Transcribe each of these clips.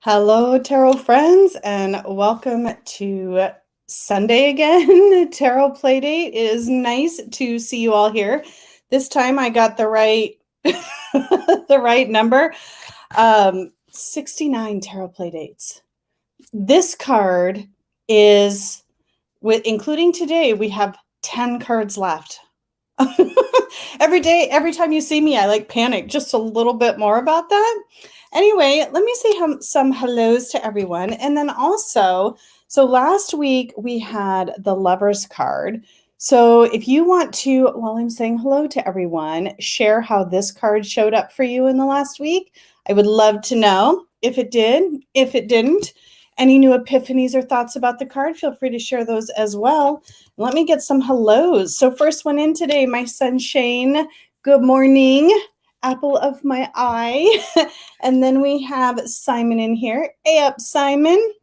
Hello, tarot friends, and welcome to Sunday again. Tarot Playdate. It is nice to see you all here. This time I got the right the right number. 69 tarot Playdates. This card is including today, we have 10 cards left. Every day, every time you see me, I panic just a little bit more about that. Anyway, let me say some hellos to everyone. And then also, so last week we had the Lovers card. So if you want to, while I'm saying hello to everyone, share how this card showed up for you in the last week. I would love to know if it did, if it didn't. Any new epiphanies or thoughts about the card, feel free to share those as well. Let me get some hellos. So first one in today, my son Shane. Good morning, apple of my eye. And then we have Simon in here. Hey up, Simon.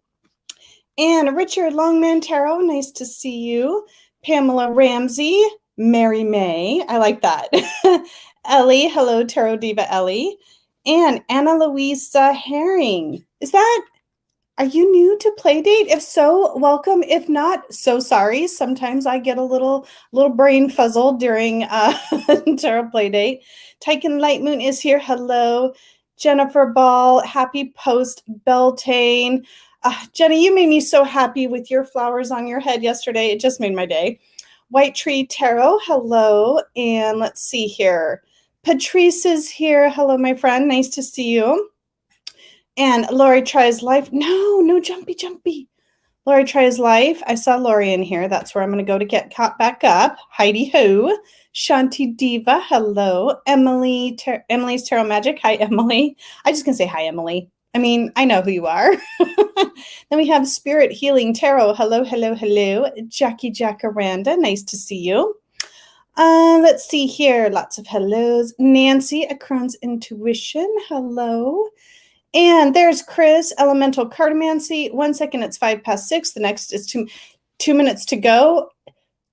And Richard Longman Tarot, nice to see you. Pamela Ramsey, Mary May, I like that. Ellie, hello, Tarot Diva Ellie. And Anna Louisa Herring. Are you new to Playdate? If so, welcome. If not, so sorry. Sometimes I get a little brain fuzzled during Tarot Playdate. Tyken Light Moon is here. Hello. Jennifer Ball, happy post Beltane. Jenny, you made me so happy with your flowers on your head yesterday. It just made my day. White Tree Tarot, hello. And let's see here. Patrice is here. Hello, my friend. Nice to see you. And Lori Tries Life. No, jumpy. Lori Tries Life. I saw Lori in here. That's where I'm going to go to get caught back up. Heidi Ho. Shanti Diva. Hello. Emily's Tarot Magic. Hi, Emily. I just can say hi, Emily. I mean, I know who you are. Then we have Spirit Healing Tarot. Hello. Jackie Jacaranda. Nice to see you. Let's see here. Lots of hellos. Nancy, Akron's Intuition. Hello. And there's Chris, Elemental Cartomancy. 1 second, it's 6:05. The next is 2 minutes to go.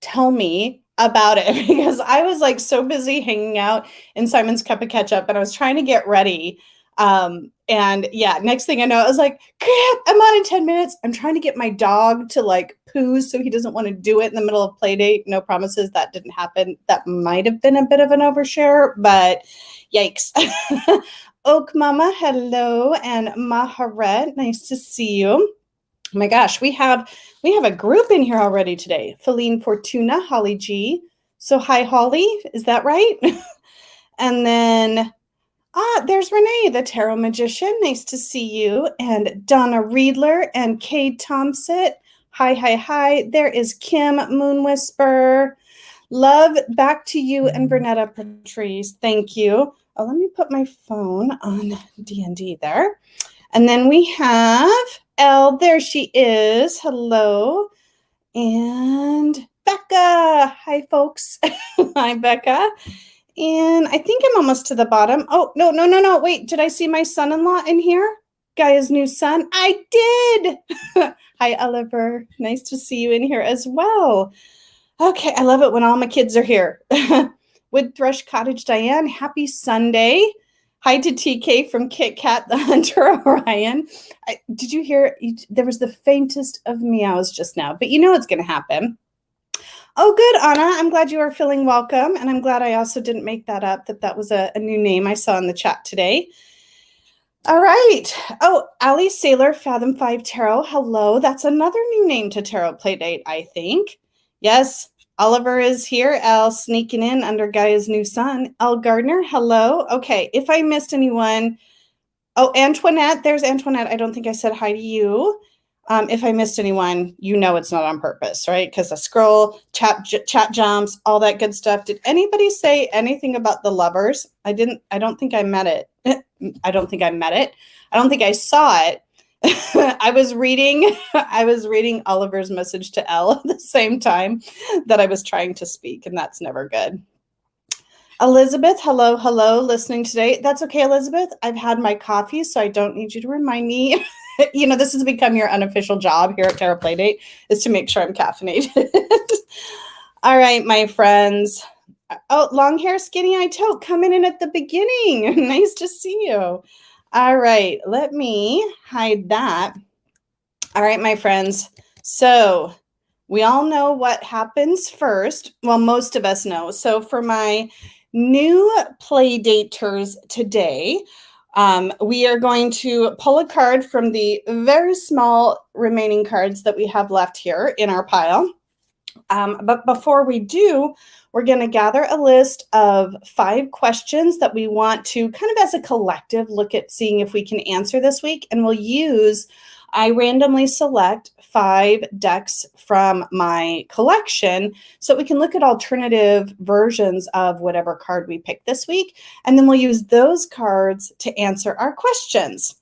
Tell me about it, because I was so busy hanging out in Simon's Cup of Ketchup, and I was trying to get ready. And yeah, next thing I know, I was like, crap, I'm on in 10 minutes. I'm trying to get my dog to poo, so he doesn't want to do it in the middle of Playdate. No promises, that didn't happen. That might have been a bit of an overshare, but yikes. Oak Mama, hello, and Maharet, nice to see you. Oh my gosh, we have a group in here already today. Feline Fortuna, Holly G. So hi, Holly, is that right? And then there's Renee, the Tarot Magician. Nice to see you. And Donna Riedler and Kay Thompson. Hi. There is Kim Moon Whisper. Love back to you and Bernetta Patrice. Thank you. Oh, let me put my phone on D&D there. And then we have Elle. There she is. Hello. And Becca. Hi, folks. Hi, Becca. And I think I'm almost to the bottom. Oh, no. Wait, did I see my son-in-law in here? Gaia's new son? I did. Hi, Oliver. Nice to see you in here as well. Okay, I love it when all my kids are here. Wood Thrush Cottage Diane, happy Sunday. Hi to TK from Kit Kat, the Hunter Orion. Did you hear? There was the faintest of meows just now, but you know it's going to happen. Oh, good, Anna. I'm glad you are feeling welcome, and I'm glad I also didn't make that up, that was a new name I saw in the chat today. All right. Oh, Ali Sailor, Fathom 5 Tarot. Hello. That's another new name to Tarot Playdate, I think. Yes, Oliver is here. Elle sneaking in under Gaia's new son. Elle Gardner, hello. Okay, if I missed anyone. Oh, Antoinette, there's Antoinette. I don't think I said hi to you. If I missed anyone, you know it's not on purpose, right? Because I scroll, chat jumps, all that good stuff. Did anybody say anything about the Lovers? I don't think I met it. I don't think I saw it. I was reading Oliver's message to Elle at the same time that I was trying to speak, and that's never good. Elizabeth, hello, listening today. That's okay, Elizabeth. I've had my coffee, so I don't need you to remind me. This has become your unofficial job here at Tarot Playdate, is to make sure I'm caffeinated. All right, my friends. Oh, long hair, skinny eye tote coming in at the beginning. Nice to see you. All right, let me hide that. All right, my friends. So we all know what happens first. Well, most of us know. So for my new play daters today, we are going to pull a card from the very small remaining cards that we have left here in our pile. But before we do, we're going to gather a list of 5 questions that we want to kind of as a collective look at seeing if we can answer this week. And I randomly select 5 decks from my collection so we can look at alternative versions of whatever card we pick this week. And then we'll use those cards to answer our questions.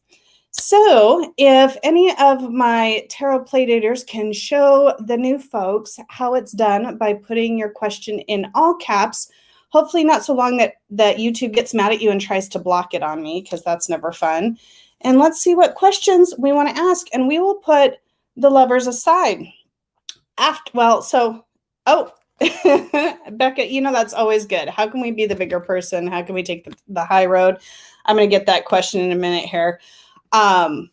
So if any of my tarot playdaters can show the new folks how it's done by putting your question in all caps, hopefully not so long that YouTube gets mad at you and tries to block it on me, because that's never fun. And let's see what questions we want to ask, and we will put the lovers aside. Becca, that's always good. How can we be the bigger person? How can we take the high road? I'm going to get that question in a minute here. But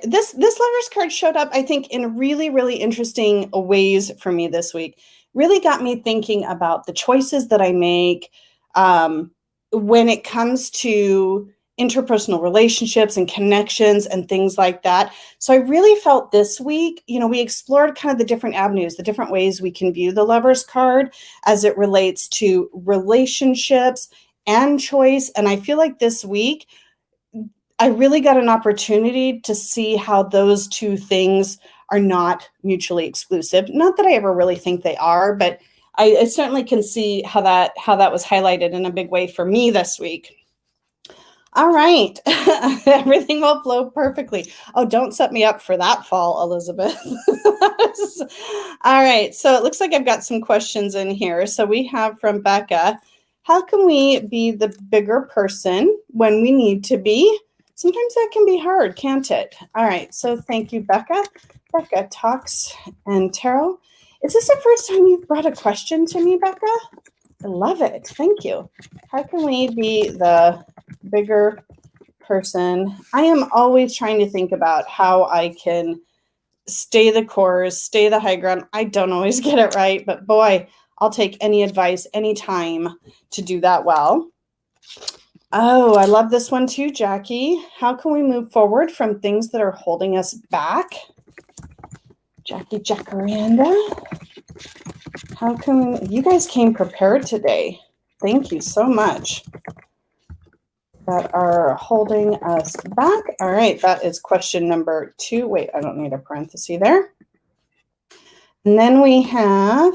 this lovers card showed up, I think, in really, really interesting ways for me this week. Really got me thinking about the choices that I make when it comes to interpersonal relationships and connections and things like that. So I really felt this week, we explored kind of the different avenues, the different ways we can view the lovers card as it relates to relationships and choice. And I feel like this week, I really got an opportunity to see how those two things are not mutually exclusive. Not that I ever really think they are, but I certainly can see how that was highlighted in a big way for me this week. All right. Everything will flow perfectly. Oh, don't set me up for that fall, Elizabeth. All right. So it looks like I've got some questions in here. So we have from Becca, how can we be the bigger person when we need to be? Sometimes that can be hard, can't it? All right, so thank you, Becca. Becca Talks and Tarot. Is this the first time you've brought a question to me, Becca? I love it. Thank you. How can we be the bigger person? I am always trying to think about how I can stay the course, stay the high ground. I don't always get it right, but boy, I'll take any advice, any time to do that well. Oh, I love this one too, Jackie. How can we move forward from things that are holding us back? Jackie Jacaranda. How can you guys came prepared today? Thank you so much. That are holding us back. All right, that is question number 2. Wait, I don't need a parenthesis there. And then we have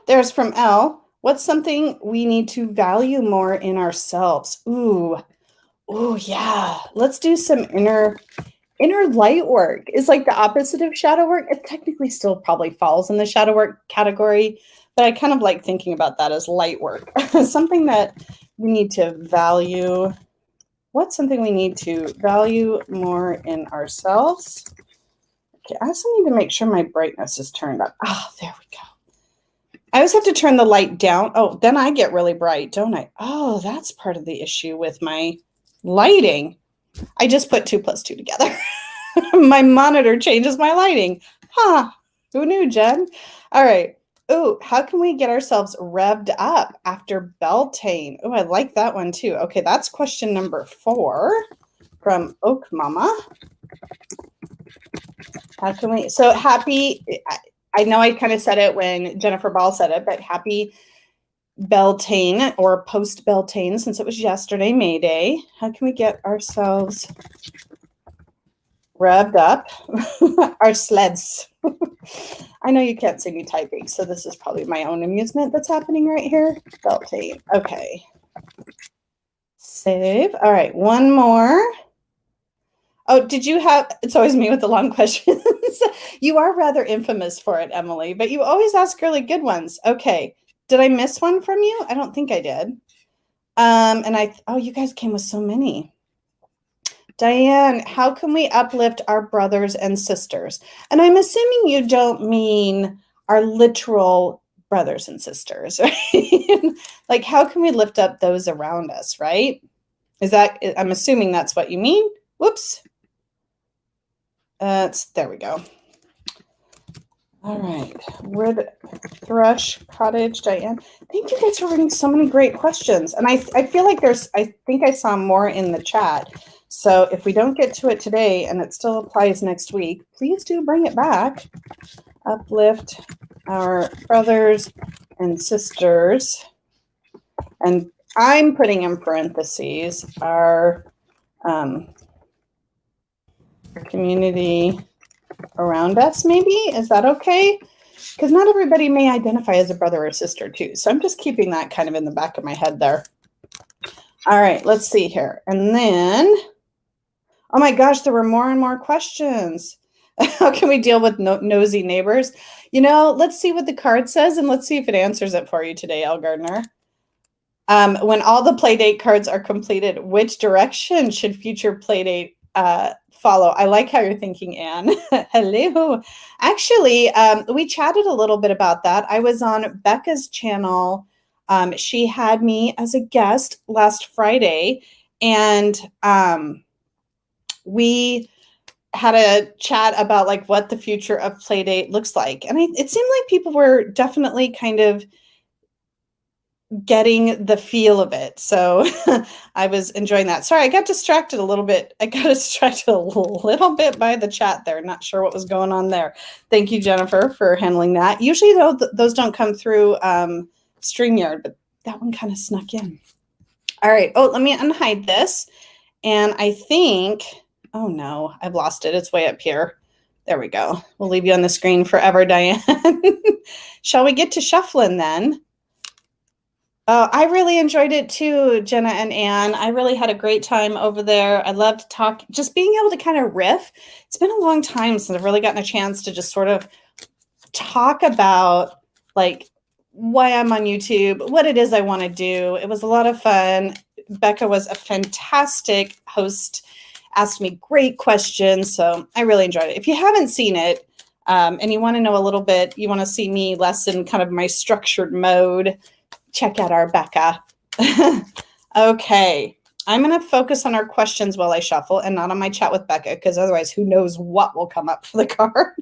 there's from Elle. What's something we need to value more in ourselves? Ooh, yeah. Let's do some inner light work. Is like the opposite of shadow work. It technically still probably falls in the shadow work category, but I kind of like thinking about that as light work. Something that we need to value. What's something we need to value more in ourselves? Okay, I also need to make sure my brightness is turned up. Oh, there we go. I always have to turn the light down. Oh, then I get really bright, don't I? Oh, that's part of the issue with my lighting. I just put 2 + 2 together. My monitor changes my lighting. Huh. Who knew, Jen? All right. Oh, how can we get ourselves revved up after Beltane? Oh, I like that one too. Okay, that's question number 4 from Oak Mama. How can we? So happy. I know I kind of said it when Jennifer Ball said it, but happy Beltane or post Beltane, since it was yesterday, May Day. How can we get ourselves revved up? Our sleds. I know you can't see me typing, so this is probably my own amusement that's happening right here. Beltane. Okay. Save. All right, one more. Oh, did you have, it's always me with the long questions. You are rather infamous for it, Emily, but you always ask really good ones. Okay. Did I miss one from you? I don't think I did. You guys came with so many. Diane, how can we uplift our brothers and sisters? And I'm assuming you don't mean our literal brothers and sisters, right? Like, how can we lift up those around us, right? I'm assuming that's what you mean. Whoops. There we go. All right. Wood Thrush Cottage, Diane. Thank you guys for reading so many great questions. And I feel like I think I saw more in the chat. So if we don't get to it today and it still applies next week, please do bring it back. Uplift our brothers and sisters. And I'm putting in parentheses our community around us, maybe? Is that okay? Because not everybody may identify as a brother or sister too. So I'm just keeping that kind of in the back of my head there. All right, let's see here. And then, oh my gosh, there were more and more questions. How can we deal with nosy neighbors? Let's see what the card says and let's see if it answers it for you today, Elle Gardner. When all the Playdate cards are completed, which direction should future Playdate follow? I like how you're thinking, Anne. Hello. Actually, we chatted a little bit about that. I was on Becca's channel. She had me as a guest last Friday, and we had a chat about like what the future of Playdate looks like. And it seemed like people were definitely kind of getting the feel of it. So I was enjoying that. Sorry, I got distracted a little bit. by the chat there. Not sure what was going on there. Thank you, Jennifer, for handling that. Usually, though, those don't come through StreamYard, but that one kind of snuck in. All right. Oh, let me unhide this. And I think, oh no, I've lost it. It's way up here. There we go. We'll leave you on the screen forever, Diane. Shall we get to shuffling then? I really enjoyed it too, Jenna and Anne. I really had a great time over there. I love to talk, just being able to kind of riff. It's been a long time since I've really gotten a chance to just sort of talk about like why I'm on YouTube, what it is I want to do. It was a lot of fun. Becca was a fantastic host, asked me great questions. So I really enjoyed it. If you haven't seen it and you want to know a little bit, you want to see me less in kind of my structured mode, check out our Becca. Okay. I'm going to focus on our questions while I shuffle and not on my chat with Becca, because otherwise who knows what will come up for the card.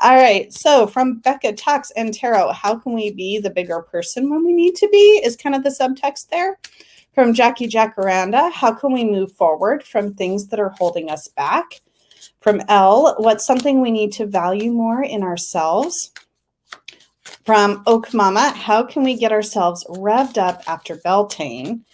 All right. So from Becca Talks and Tarot, how can we be the bigger person when we need to be is kind of the subtext there. From Jackie Jacaranda, how can we move forward from things that are holding us back? From Elle, what's something we need to value more in ourselves? From Oak Mama, how can we get ourselves revved up after Beltane?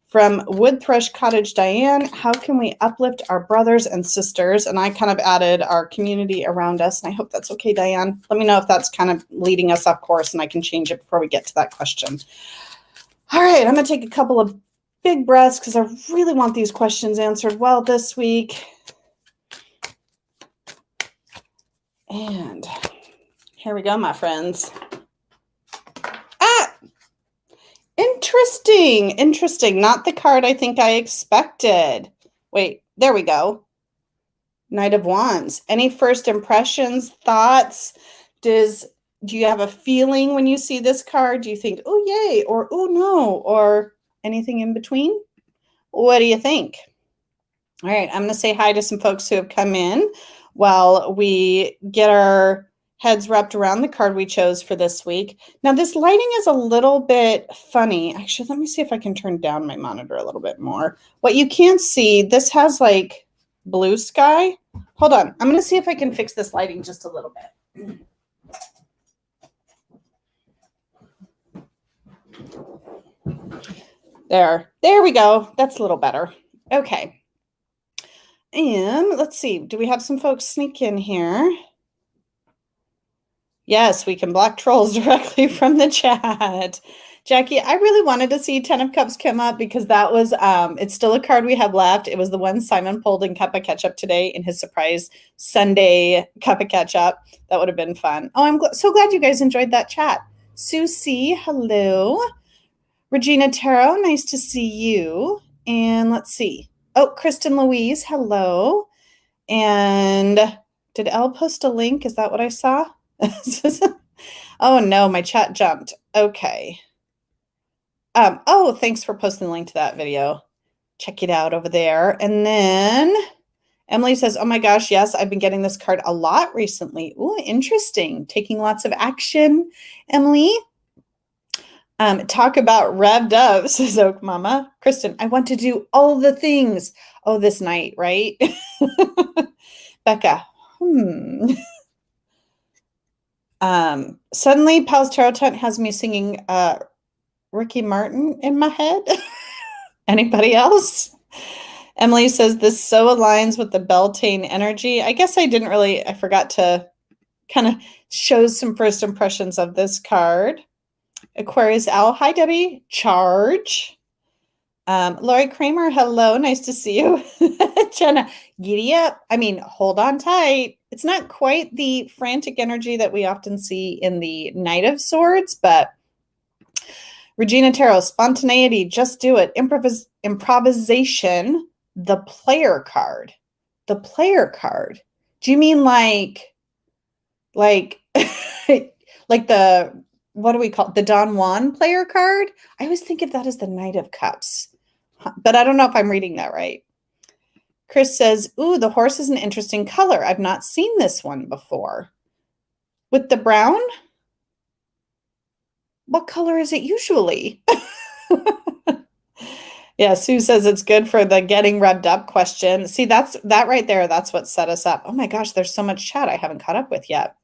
From Wood Thrush Cottage Diane, how can we uplift our brothers and sisters? And I kind of added our community around us, and I hope that's okay, Diane. Let me know if that's kind of leading us off course, and I can change it before we get to that question. All right, I'm going to take a couple of big breaths because I really want these questions answered well this week. And here we go, my friends. Interesting. Not the card I think I expected. Wait, there we go. Knight of Wands. Any first impressions, thoughts? Do you have a feeling when you see this card? Do you think, oh, yay, or oh, no, or anything in between? What do you think? All right, I'm going to say hi to some folks who have come in while we get our heads wrapped around the card we chose for this week. Now, this lighting is a little bit funny. Actually, let me see if I can turn down my monitor a little bit more. What you can't see, this has like blue sky. Hold on. I'm going to see if I can fix this lighting just a little bit. There we go. That's a little better. Okay. And let's see. Do we have some folks sneak in here? Yes, we can block trolls directly from the chat. Jackie, I really wanted to see 10 of Cups come up because that was, it's still a card we have left. It was the one Simon pulled in Cup of Ketchup today in his surprise Sunday Cup of Ketchup. That would have been fun. Oh, I'm so glad you guys enjoyed that chat. Susie, hello. Regina Tarot, nice to see you. And let's see. Oh, Kristen Louise, hello. And did Elle post a link? Is that what I saw? Oh no, my chat jumped. Okay. Oh, thanks for posting the link to that video. Check it out over there. And then Emily says, oh my gosh, yes, I've been getting this card a lot recently. Ooh, interesting. Taking lots of action, Emily. Talk about revved up, says Oak Mama. Kristen, I want to do all the things. Oh, this night, right? Becca, Suddenly Pal's Tarot Tent has me singing Ricky Martin in my head. Anybody else? Emily says this so aligns with the Beltane energy. I guess I forgot to kind of show some first impressions of this card. Aquarius Owl, hi Debbie. Charge. Lori Kramer, hello, nice to see you. Jenna, giddy up. I mean, hold on tight. It's not quite the frantic energy that we often see in the Knight of Swords, but Regina Tarot, spontaneity, just do it. Improvisation, the player card. The player card. Do you mean like like the, what do we call it? The Don Juan player card? I always think of that as the Knight of Cups, but I don't know if I'm reading that right. Chris says, ooh, the horse is an interesting color. I've not seen this one before. With the brown? What color is it usually? Yeah, Sue says it's good for the getting revved up question. See, that right there, that's what set us up. Oh my gosh, there's so much chat I haven't caught up with yet.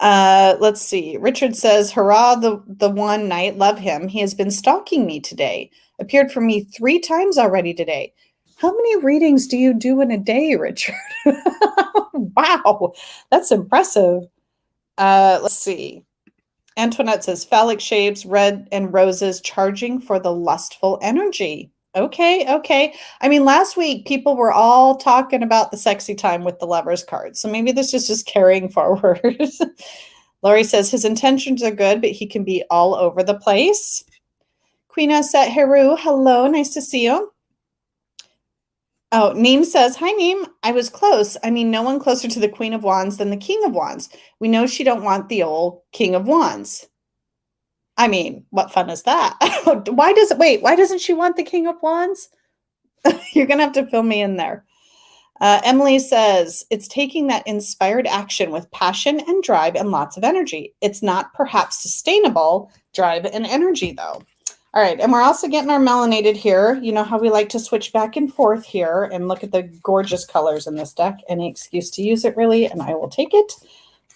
Let's see. Richard says, hurrah, the one knight, love him. He has been stalking me today. Appeared for me 3 times already today. How many readings do you do in a day, Richard? Wow, that's impressive. Let's see. Antoinette says, phallic shapes, red and roses, charging for the lustful energy. Okay. I mean, last week, people were all talking about the sexy time with the Lovers card. So maybe this is just carrying forward. Laurie says, his intentions are good, but he can be all over the place. Queen Aset Heru, hello, nice to see you. Oh, Neem says, hi, Neem. I was close. I mean, no one closer to the Queen of Wands than the King of Wands. We know she don't want the old King of Wands. I mean, what fun is that? Why doesn't she want the King of Wands? You're going to have to fill me in there. Emily says, it's taking that inspired action with passion and drive and lots of energy. It's not perhaps sustainable drive and energy, though. All right, and we're also getting our melanated here. You know how we like to switch back and forth here and look at the gorgeous colors in this deck. Any excuse to use it, really, and I will take it.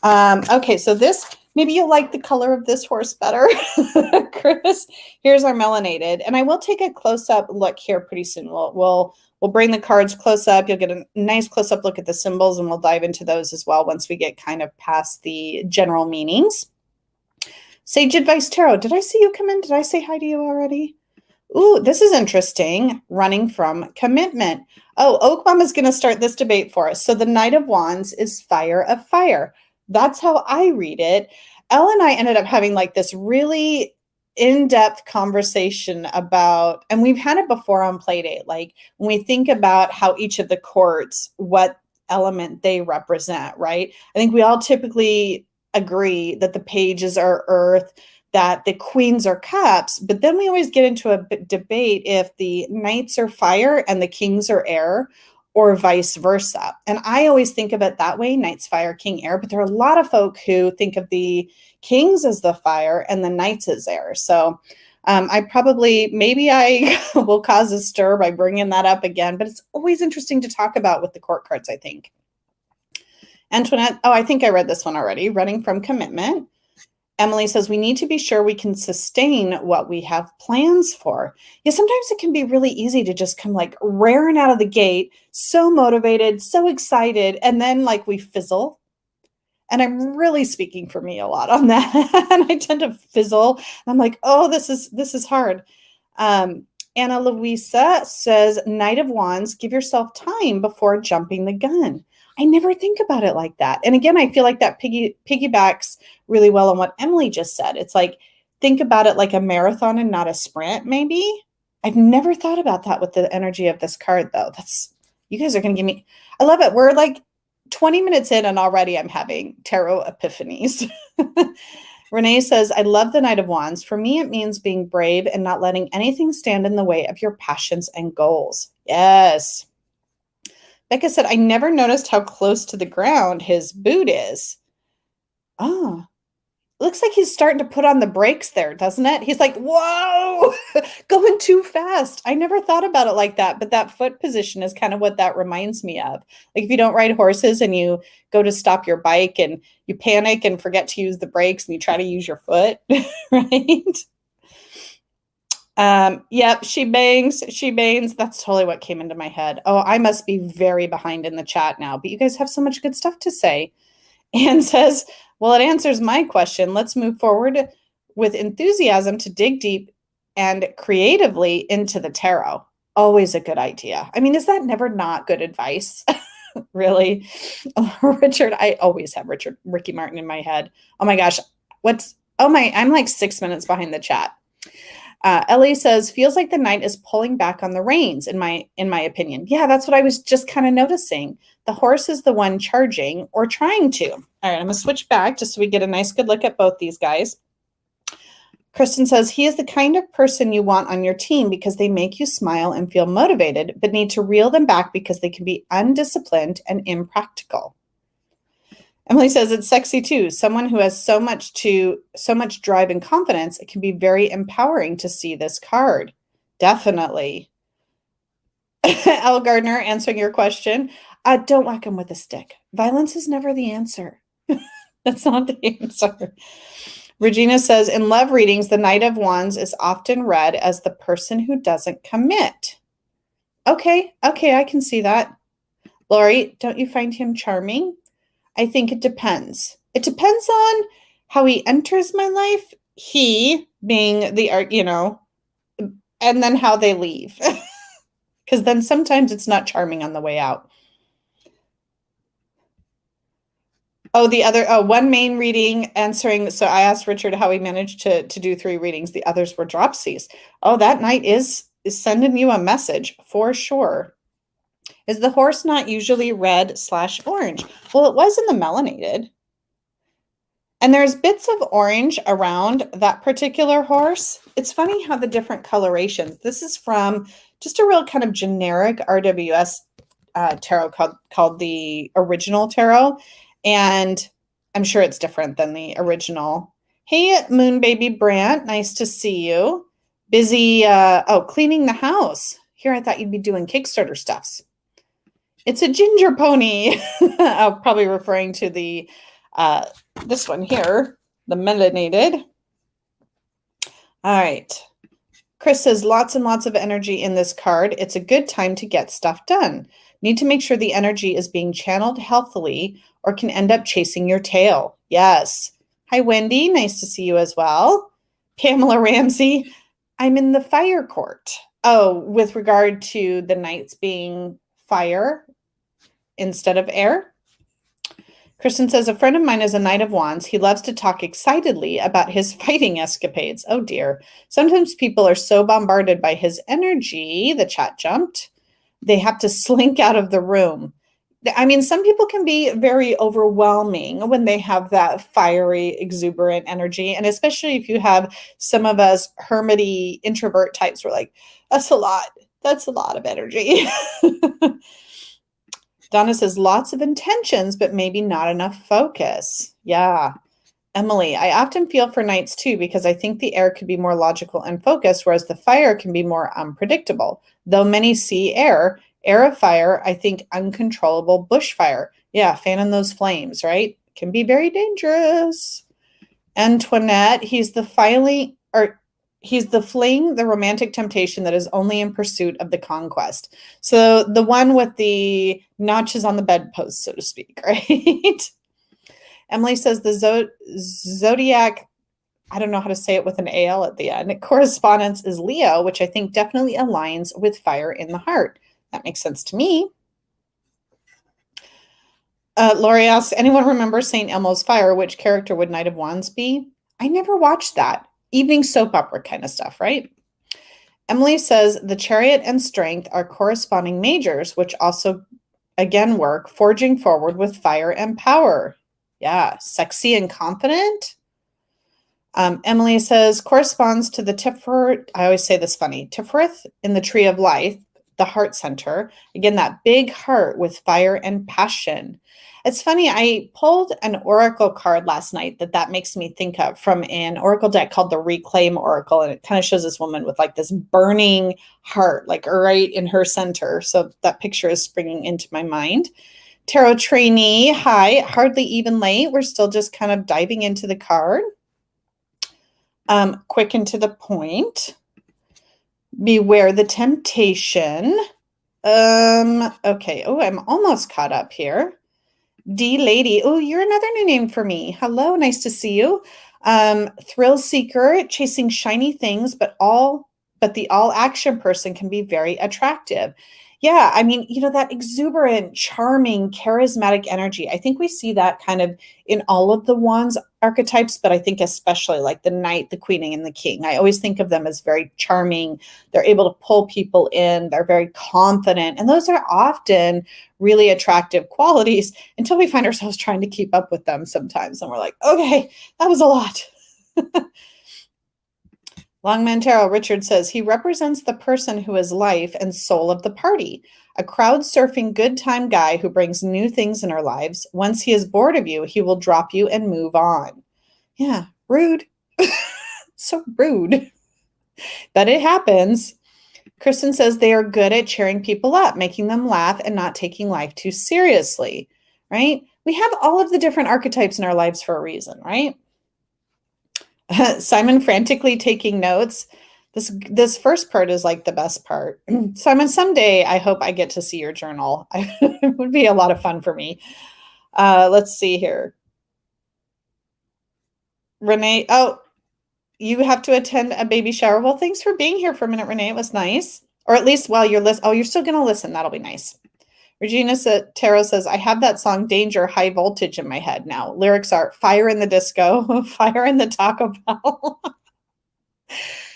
Okay, so this, maybe you'll like the color of this horse better, Chris. Here's our melanated, and I will take a close-up look here pretty soon. We'll bring the cards close up. You'll get a nice close-up look at the symbols, and we'll dive into those as well once we get kind of past the general meanings. Sage Advice Tarot, did I see you come in? Did I say hi to you already? Ooh, this is interesting. Running from commitment. Oh, Oak Mama's going to start this debate for us. So the Knight of Wands is fire of fire. That's how I read it. Elle and I ended up having like this really in-depth conversation about, and we've had it before on Playdate, like when we think about how each of the courts, what element they represent, right? I think we all typically agree that the pages are earth, that the queens are cups, but then we always get into a debate if the knights are fire and the kings are air, or vice versa. And I always think of it that way, knights fire, king air, but there are a lot of folk who think of the kings as the fire and the knights as air. So maybe I will cause a stir by bringing that up again, but it's always interesting to talk about with the court cards, I think. Antoinette, oh, I think I read this one already, running from commitment. Emily says, we need to be sure we can sustain what we have plans for. Yeah, sometimes it can be really easy to just come like raring out of the gate, so motivated, so excited, and then like we fizzle. And I'm really speaking for me a lot on that. And I tend to fizzle. I'm like, oh, this is hard. Anna Luisa says, Knight of Wands, give yourself time before jumping the gun. I never think about it like that. And again, I feel like that piggybacks really well on what Emily just said. It's like, think about it like a marathon and not a sprint, maybe. I've never thought about that with the energy of this card, though. You guys are going to give me, I love it. We're like 20 minutes in and already I'm having tarot epiphanies. Renee says, I love the Knight of Wands. For me, it means being brave and not letting anything stand in the way of your passions and goals. Yes. Becca said, I never noticed how close to the ground his boot is. Oh, looks like he's starting to put on the brakes there, doesn't it? He's like, whoa, going too fast. I never thought about it like that, but that foot position is kind of what that reminds me of. Like if you don't ride horses and you go to stop your bike and you panic and forget to use the brakes and you try to use your foot, right? Yep, she bangs. That's totally what came into my head. Oh, I must be very behind in the chat now, but you guys have so much good stuff to say. Anne says, well, it answers my question. Let's move forward with enthusiasm to dig deep and creatively into the tarot. Always a good idea. I mean, is that never not good advice? Really? Richard, I always have Ricky Martin in my head. Oh my gosh. I'm like 6 minutes behind the chat. Ellie says, feels like the knight is pulling back on the reins, in my opinion. Yeah, that's what I was just kind of noticing. The horse is the one charging or trying to. All right, I'm going to switch back just so we get a nice good look at both these guys. Kristen says, he is the kind of person you want on your team because they make you smile and feel motivated, but need to reel them back because they can be undisciplined and impractical. Emily says it's sexy too. Someone who has so much drive and confidence, it can be very empowering to see this card. Definitely. L. Gardner, answering your question, don't whack him with a stick. Violence is never the answer. That's not the answer. Regina says, in love readings, the Knight of Wands is often read as the person who doesn't commit. Okay, I can see that. Lori, don't you find him charming? I think it depends. It depends on how he enters my life, he being the art, and then how they leave. Because then sometimes it's not charming on the way out. One main reading answering. So I asked Richard how he managed to do 3 readings. The others were dropsies. Oh, that knight is sending you a message for sure. Is the horse not usually red/orange? Well, it was in the melanated. And there's bits of orange around that particular horse. It's funny how the different colorations. This is from just a real kind of generic RWS tarot called the original tarot. And I'm sure it's different than the original. Hey, Moon Baby Brant, nice to see you. Busy, cleaning the house. Here, I thought you'd be doing Kickstarter stuffs. It's a ginger pony. I'm probably referring to the this one here, the melanated. All right. Chris says, lots and lots of energy in this card. It's a good time to get stuff done. Need to make sure the energy is being channeled healthily or can end up chasing your tail. Yes. Hi, Wendy. Nice to see you as well. Pamela Ramsey. I'm in the fire court. Oh, with regard to the knights being fire instead of air. Kristen says, a friend of mine is a Knight of Wands. He loves to talk excitedly about his fighting escapades. Oh dear. Sometimes people are so bombarded by his energy, the chat jumped, they have to slink out of the room. I mean, some people can be very overwhelming when they have that fiery, exuberant energy. And especially if you have some of us hermity introvert types, we're like, that's a lot. That's a lot of energy. Donna says, lots of intentions, but maybe not enough focus. Yeah. Emily, I often feel for knights too, because I think the air could be more logical and focused, whereas the fire can be more unpredictable. Though many see air of fire, I think uncontrollable bushfire. Yeah, fanning those flames, right? Can be very dangerous. Antoinette, he's the fling, the romantic temptation that is only in pursuit of the conquest. So the one with the notches on the bedpost, so to speak, right? Emily says the zodiac, I don't know how to say it with an AL at the end. Correspondence is Leo, which I think definitely aligns with fire in the heart. That makes sense to me. Lori asks, anyone remember St. Elmo's Fire? Which character would Knight of Wands be? I never watched that. Evening soap opera kind of stuff, right? Emily says the Chariot and Strength are corresponding majors, which also again work, forging forward with fire and power. Yeah, sexy and confident. Emily says, corresponds to the Tiferet, I always say this funny, Tifereth in the Tree of Life, the heart center. Again, that big heart with fire and passion. It's funny, I pulled an oracle card last night that makes me think of from an oracle deck called the Reclaim Oracle, and it kind of shows this woman with like this burning heart, like right in her center. So that picture is springing into my mind. Tarot trainee, hi, hardly even late. We're still just kind of diving into the card. Quick and to the point. Beware the temptation. Okay. Oh, I'm almost caught up here. D Lady. Oh, you're another new name for me. Hello, nice to see you. Thrill seeker, chasing shiny things, but the all action person can be very attractive. Yeah, I mean, that exuberant, charming, charismatic energy. I think we see that kind of in all of the wands archetypes, but I think especially like the knight, the queen, and the king. I always think of them as very charming. They're able to pull people in. They're very confident. And those are often really attractive qualities until we find ourselves trying to keep up with them sometimes. And we're like, okay, that was a lot. Longman Tarot, Richard says, he represents the person who is life and soul of the party, a crowd surfing good time guy who brings new things in our lives. Once he is bored of you, he will drop you and move on. Yeah, rude. So rude. But it happens. Kristen says they are good at cheering people up, making them laugh and not taking life too seriously, right? We have all of the different archetypes in our lives for a reason, right? Simon frantically taking notes. This first part is like the best part. Simon, someday I hope I get to see your journal. It would be a lot of fun for me. Let's see here. Renee, oh, you have to attend a baby shower. Well, thanks for being here for a minute, Renee. It was nice. Or at least while you're listening. Oh, you're still going to listen. That'll be nice. Regina Tarot says, I have that song Danger High Voltage in my head now. Lyrics are fire in the disco, fire in the Taco Bell.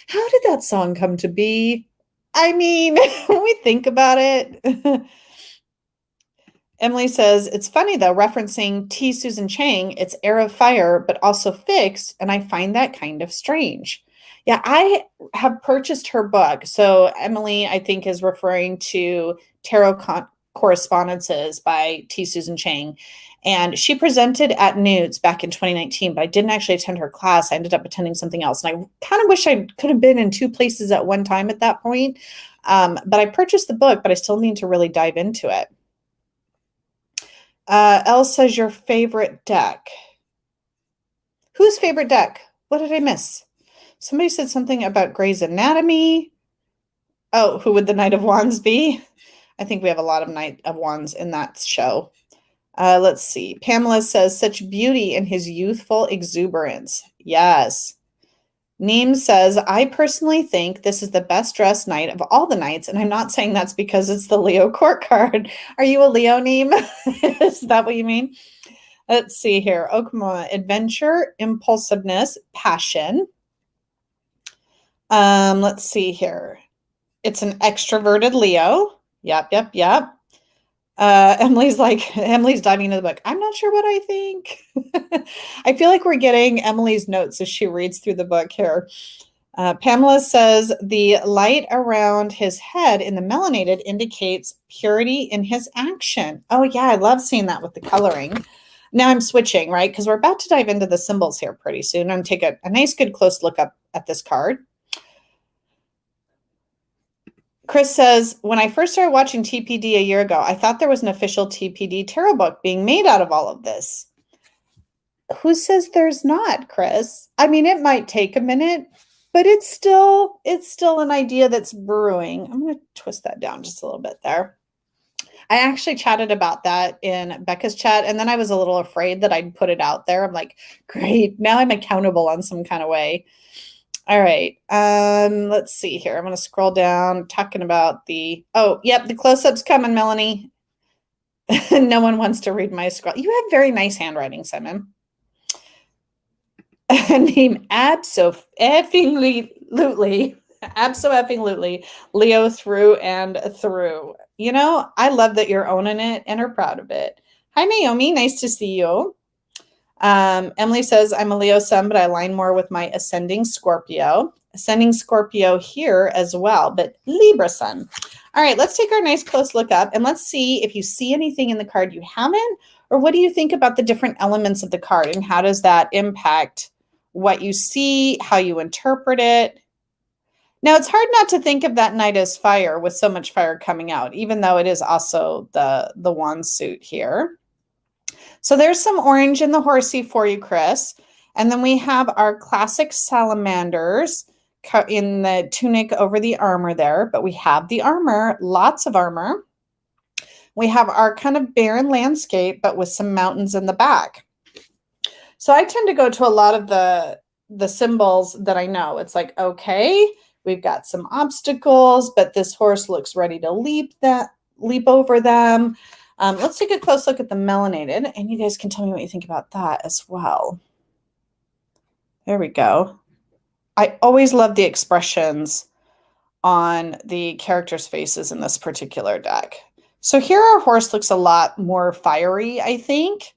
How did that song come to be? I mean, when we think about it. Emily says, it's funny though, referencing T. Susan Chang, it's Air of Fire, but also fixed, and I find that kind of strange. Yeah, I have purchased her book. So Emily, I think, is referring to Tarot Correspondences by T. Susan Chang. And she presented at Nudes back in 2019, but I didn't actually attend her class. I ended up attending something else. And I kind of wish I could have been in two places at one time at that point. But I purchased the book, but I still need to really dive into it. Elle says your favorite deck. Whose favorite deck? What did I miss? Somebody said something about Grey's Anatomy. Oh, who would the Knight of Wands be? I think we have a lot of Knight of Wands in that show. Let's see. Pamela says, such beauty in his youthful exuberance. Yes. Neem says, I personally think this is the best dressed knight of all the knights, and I'm not saying that's because it's the Leo court card. Are you a Leo, Neem? Is that what you mean? Let's see here. Okuma, adventure, impulsiveness, passion. Let's see here. It's an extroverted Leo. Yep. Emily's diving into the book. I'm not sure what I think. I feel like we're getting Emily's notes as she reads through the book here. Pamela says the light around his head in the melanated indicates purity in his action. Oh yeah, I love seeing that with the coloring. Now I'm switching, right? Because we're about to dive into the symbols here pretty soon. I'm going to take a nice, good, close look up at this card. Chris says, when I first started watching TPD a year ago, I thought there was an official TPD tarot book being made out of all of this. Who says there's not, Chris? I mean, it might take a minute, but it's still an idea that's brewing. I'm going to twist that down just a little bit there. I actually chatted about that in Becca's chat, and then I was a little afraid that I'd put it out there. I'm like, great, now I'm accountable on some kind of way. All right, let's see here. I'm going to scroll down, talking about the close-up's coming, Melanie. No one wants to read my scroll. You have very nice handwriting, Simon. Name absolutely, Leo through and through. You know, I love that you're owning it and are proud of it. Hi, Naomi. Nice to see you. Emily says, I'm a Leo sun, but I align more with my ascending Scorpio. Ascending Scorpio here as well, but Libra sun. All right, let's take our nice close look up and let's see if you see anything in the card you haven't, or what do you think about the different elements of the card and how does that impact what you see, how you interpret it? Now, it's hard not to think of that knight as fire with so much fire coming out, even though it is also the wand suit here. So there's some orange in the horsey for you, Chris. And then we have our classic salamanders in the tunic over the armor there, but we have the armor, lots of armor. We have our kind of barren landscape, but with some mountains in the back. So I tend to go to a lot of the symbols that I know. It's like, okay, we've got some obstacles, but this horse looks ready to leap over them. Let's take a close look at the melanated, and you guys can tell me what you think about that as well. There we go. I always love the expressions on the characters' faces in this particular deck. So here our horse looks a lot more fiery, I think.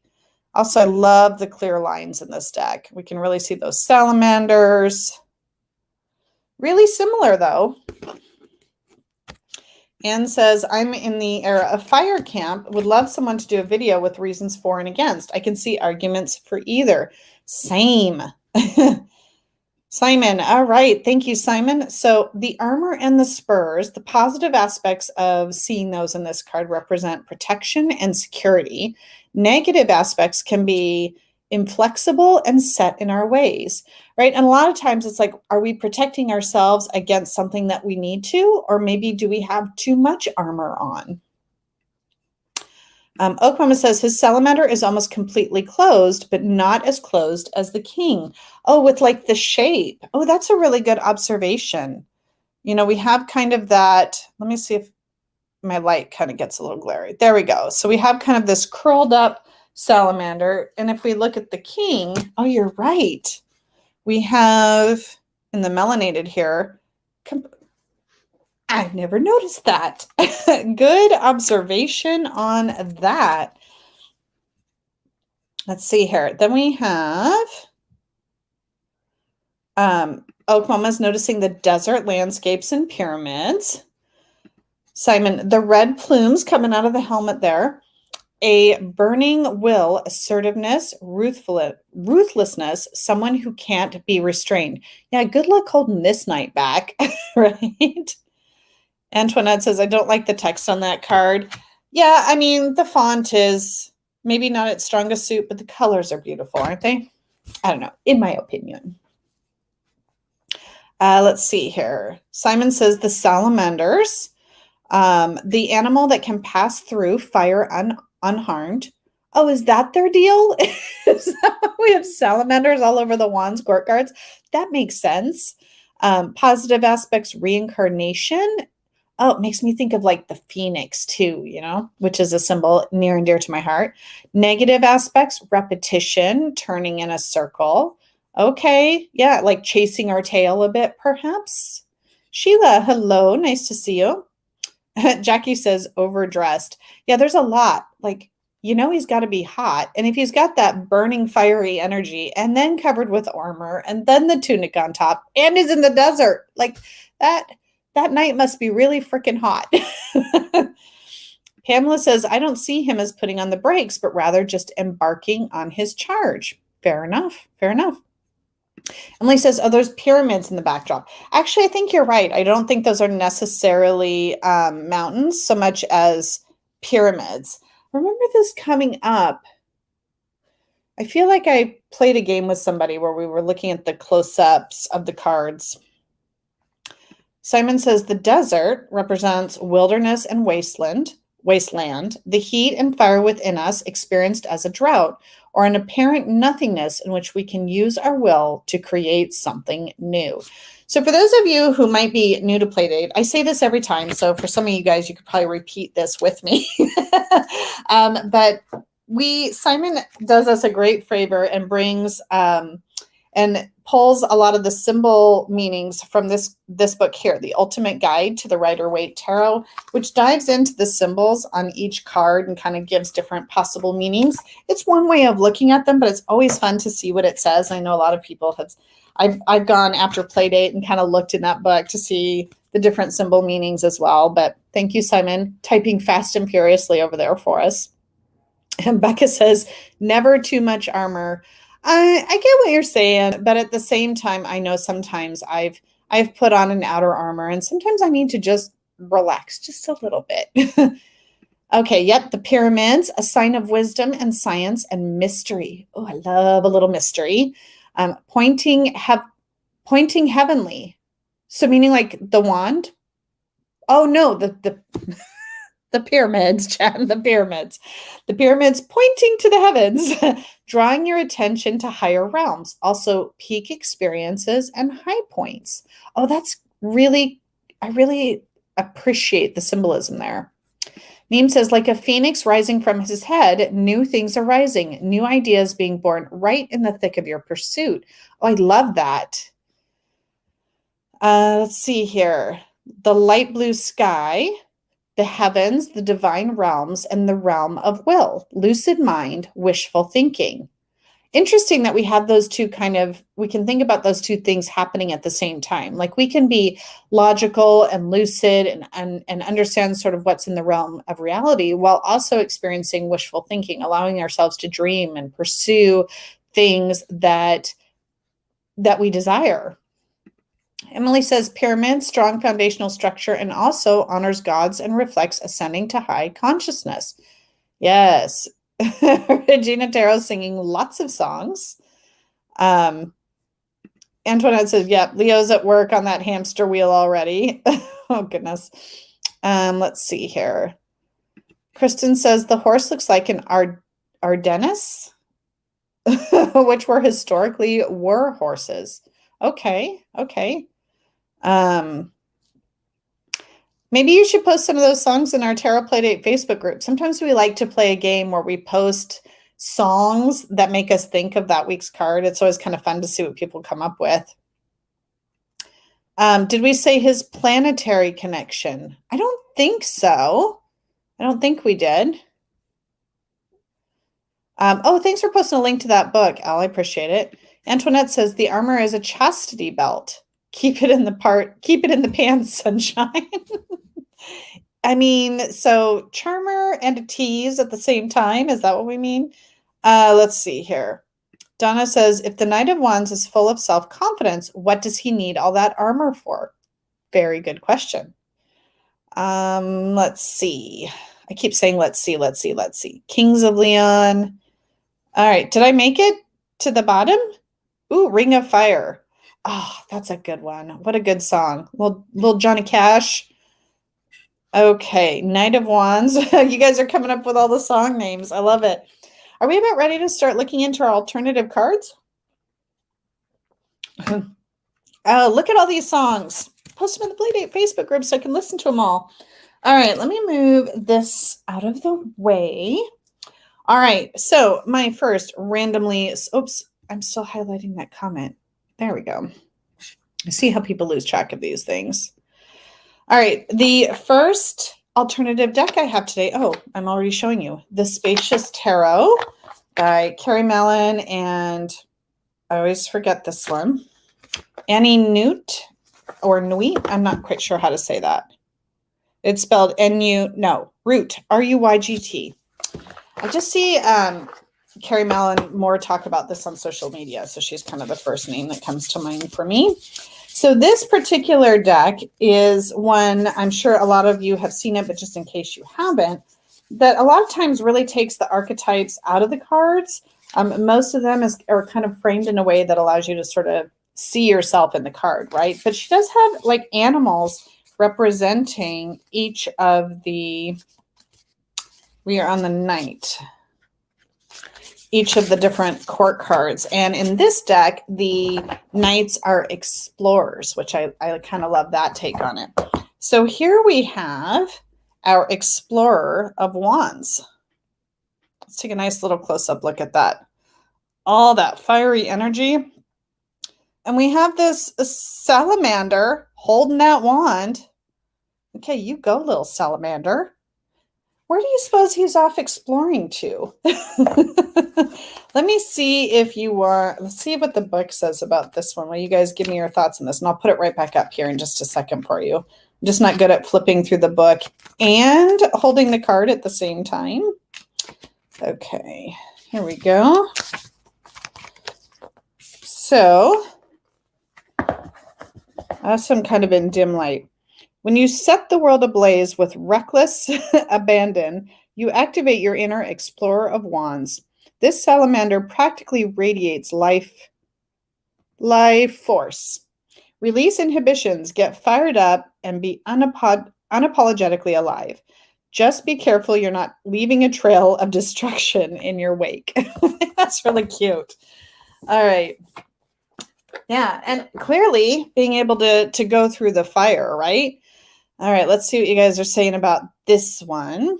Also, I love the clear lines in this deck. We can really see those salamanders. Really similar, though. Anne says, I'm in the era of fire camp. Would love someone to do a video with reasons for and against. I can see arguments for either. Same. Simon, all right. Thank you, Simon. So the armor and the spurs, the positive aspects of seeing those in this card represent protection and security. Negative aspects can be inflexible and set in our ways, right? And a lot of times it's like, are we protecting ourselves against something that we need to, or maybe do we have too much armor on? Oak Mama says his salamander is almost completely closed, but not as closed as the king. Oh, with like the shape. Oh, that's a really good observation. You know, we have kind of that. Let me see if my light kind of gets a little glary. There we go. So we have kind of this curled up salamander. And if we look at the king, oh, you're right. We have in the melanated here. I never noticed that. Good observation on that. Let's see here. Then we have Oak Mama's noticing the desert landscapes and pyramids. Simon, the red plumes coming out of the helmet there. A burning will, assertiveness, ruthlessness, someone who can't be restrained. Yeah, good luck holding this knight back, right? Antoinette says, I don't like the text on that card. Yeah, I mean, the font is maybe not its strongest suit, but the colors are beautiful, aren't they? I don't know, in my opinion. Let's see here. Simon says the salamanders, the animal that can pass through fire unharmed. Oh, is that their deal? We have salamanders all over the Wands court cards. That makes sense. Positive aspects, reincarnation. Oh, it makes me think of like the phoenix too, you know, which is a symbol near and dear to my heart. Negative aspects, repetition, turning in a circle. Okay, yeah, like chasing our tail a bit, perhaps. Sheila, hello, nice to see you. Jackie says overdressed. Yeah, there's a lot. Like, you know, he's got to be hot. And if he's got that burning fiery energy and then covered with armor and then the tunic on top and is in the desert, like that night must be really freaking hot. Pamela says, I don't see him as putting on the brakes, but rather just embarking on his charge. Fair enough. Fair enough. Emily says, oh, there's pyramids in the backdrop. Actually, I think you're right. I don't think those are necessarily mountains so much as pyramids. Remember this coming up. I feel like I played a game with somebody where we were looking at the close-ups of the cards. Simon says the desert represents wilderness and wasteland, the heat and fire within us experienced as a drought, or an apparent nothingness in which we can use our will to create something new. So for those of you who might be new to Playdate, I say this every time, so for some of you guys, you could probably repeat this with me. But Simon does us a great favor and brings and pulls a lot of the symbol meanings from this book here, The Ultimate Guide to the Rider-Waite Tarot, which dives into the symbols on each card and kind of gives different possible meanings. It's one way of looking at them, but it's always fun to see what it says. I know a lot of people have, I've gone after Playdate and kind of looked in that book to see the different symbol meanings as well. But thank you, Simon, typing fast and furiously over there for us. And Becca says, never too much armor. I get what you're saying, but at the same time, I know sometimes I've put on an outer armor, and sometimes I need to just relax just a little bit. Okay, yep, the pyramids, a sign of wisdom and science and mystery. Oh, I love a little mystery. Pointing heavenly. So meaning like the wand? Oh no, the the pyramids, Chad, the pyramids. The pyramids pointing to the heavens, drawing your attention to higher realms. Also, peak experiences and high points. Oh, I really appreciate the symbolism there. Neem says, like a phoenix rising from his head, new things are rising, new ideas being born right in the thick of your pursuit. Oh, I love that. Let's see here. The light blue sky, the heavens, the divine realms, and the realm of will, lucid mind, wishful thinking. Interesting that we have those two we can think about those two things happening at the same time. Like we can be logical and lucid and understand sort of what's in the realm of reality while also experiencing wishful thinking, allowing ourselves to dream and pursue things that we desire. Emily says, pyramid, strong foundational structure, and also honors gods and reflects ascending to high consciousness. Yes. Regina Tarot singing lots of songs. Antoinette says, yep, Leo's at work on that hamster wheel already. Oh, goodness. Let's see here. Kristen says, the horse looks like an Ardennes, which were historically war horses. Okay. Maybe you should post some of those songs in our Tarot Playdate Facebook group. Sometimes we like to play a game where we post songs that make us think of that week's card. It's always kind of fun to see what people come up with. Did we say his planetary connection? I don't think so. I don't think we did. Oh, thanks for posting a link to that book, Al. I appreciate it. Antoinette says the armor is a chastity belt. Keep it in the pants, sunshine. I mean, so charmer and a tease at the same time. Is that what we mean? Let's see here. Donna says, if the Knight of Wands is full of self-confidence, what does he need all that armor for? Very good question. Let's see. I keep saying, let's see. Kings of Leon. All right. Did I make it to the bottom? Ooh, Ring of Fire. Oh, that's a good one. What a good song. Little Johnny Cash. Okay. Knight of Wands. You guys are coming up with all the song names. I love it. Are we about ready to start looking into our alternative cards? Oh, look at all these songs. Post them in the Playdate Facebook group so I can listen to them all. All right, let me move this out of the way. All right, so my first randomly, oops, I'm still highlighting that comment. There we go. I see how people lose track of these things. All right, the first alternative deck I have today, oh, I'm already showing you, The Spacious Tarot by Carrie Mellon, and I always forget this one, Annie Newt, or Nuit, I'm not quite sure how to say that. It's spelled Root, R-U-Y-G-T. I just see Carrie Mellon more talk about this on social media, so she's kind of the first name that comes to mind for me. So this particular deck is one, I'm sure a lot of you have seen it, but just in case you haven't, that a lot of times really takes the archetypes out of the cards. Most of them are kind of framed in a way that allows you to sort of see yourself in the card, right? But she does have like animals representing each of the, we are on the Knight, each of the different court cards. And in this deck, the Knights are explorers, which I kind of love that take on it. So here we have our Explorer of Wands. Let's take a nice little close-up look at that. All that fiery energy. And we have this salamander holding that wand. Okay, you go, little salamander. Where do you suppose he's off exploring to? Let me see if you are. Let's see what the book says about this one. Will you guys give me your thoughts on this? And I'll put it right back up here in just a second for you. I'm just not good at flipping through the book and holding the card at the same time. Okay, here we go. So, I'm kind of in dim light. When you set the world ablaze with reckless abandon, you activate your inner explorer of wands. This salamander practically radiates life force. Release inhibitions, get fired up, and be unapologetically alive. Just be careful you're not leaving a trail of destruction in your wake. That's really cute. All right. Yeah, and clearly being able to go through the fire, right? All right, let's see what you guys are saying about this one.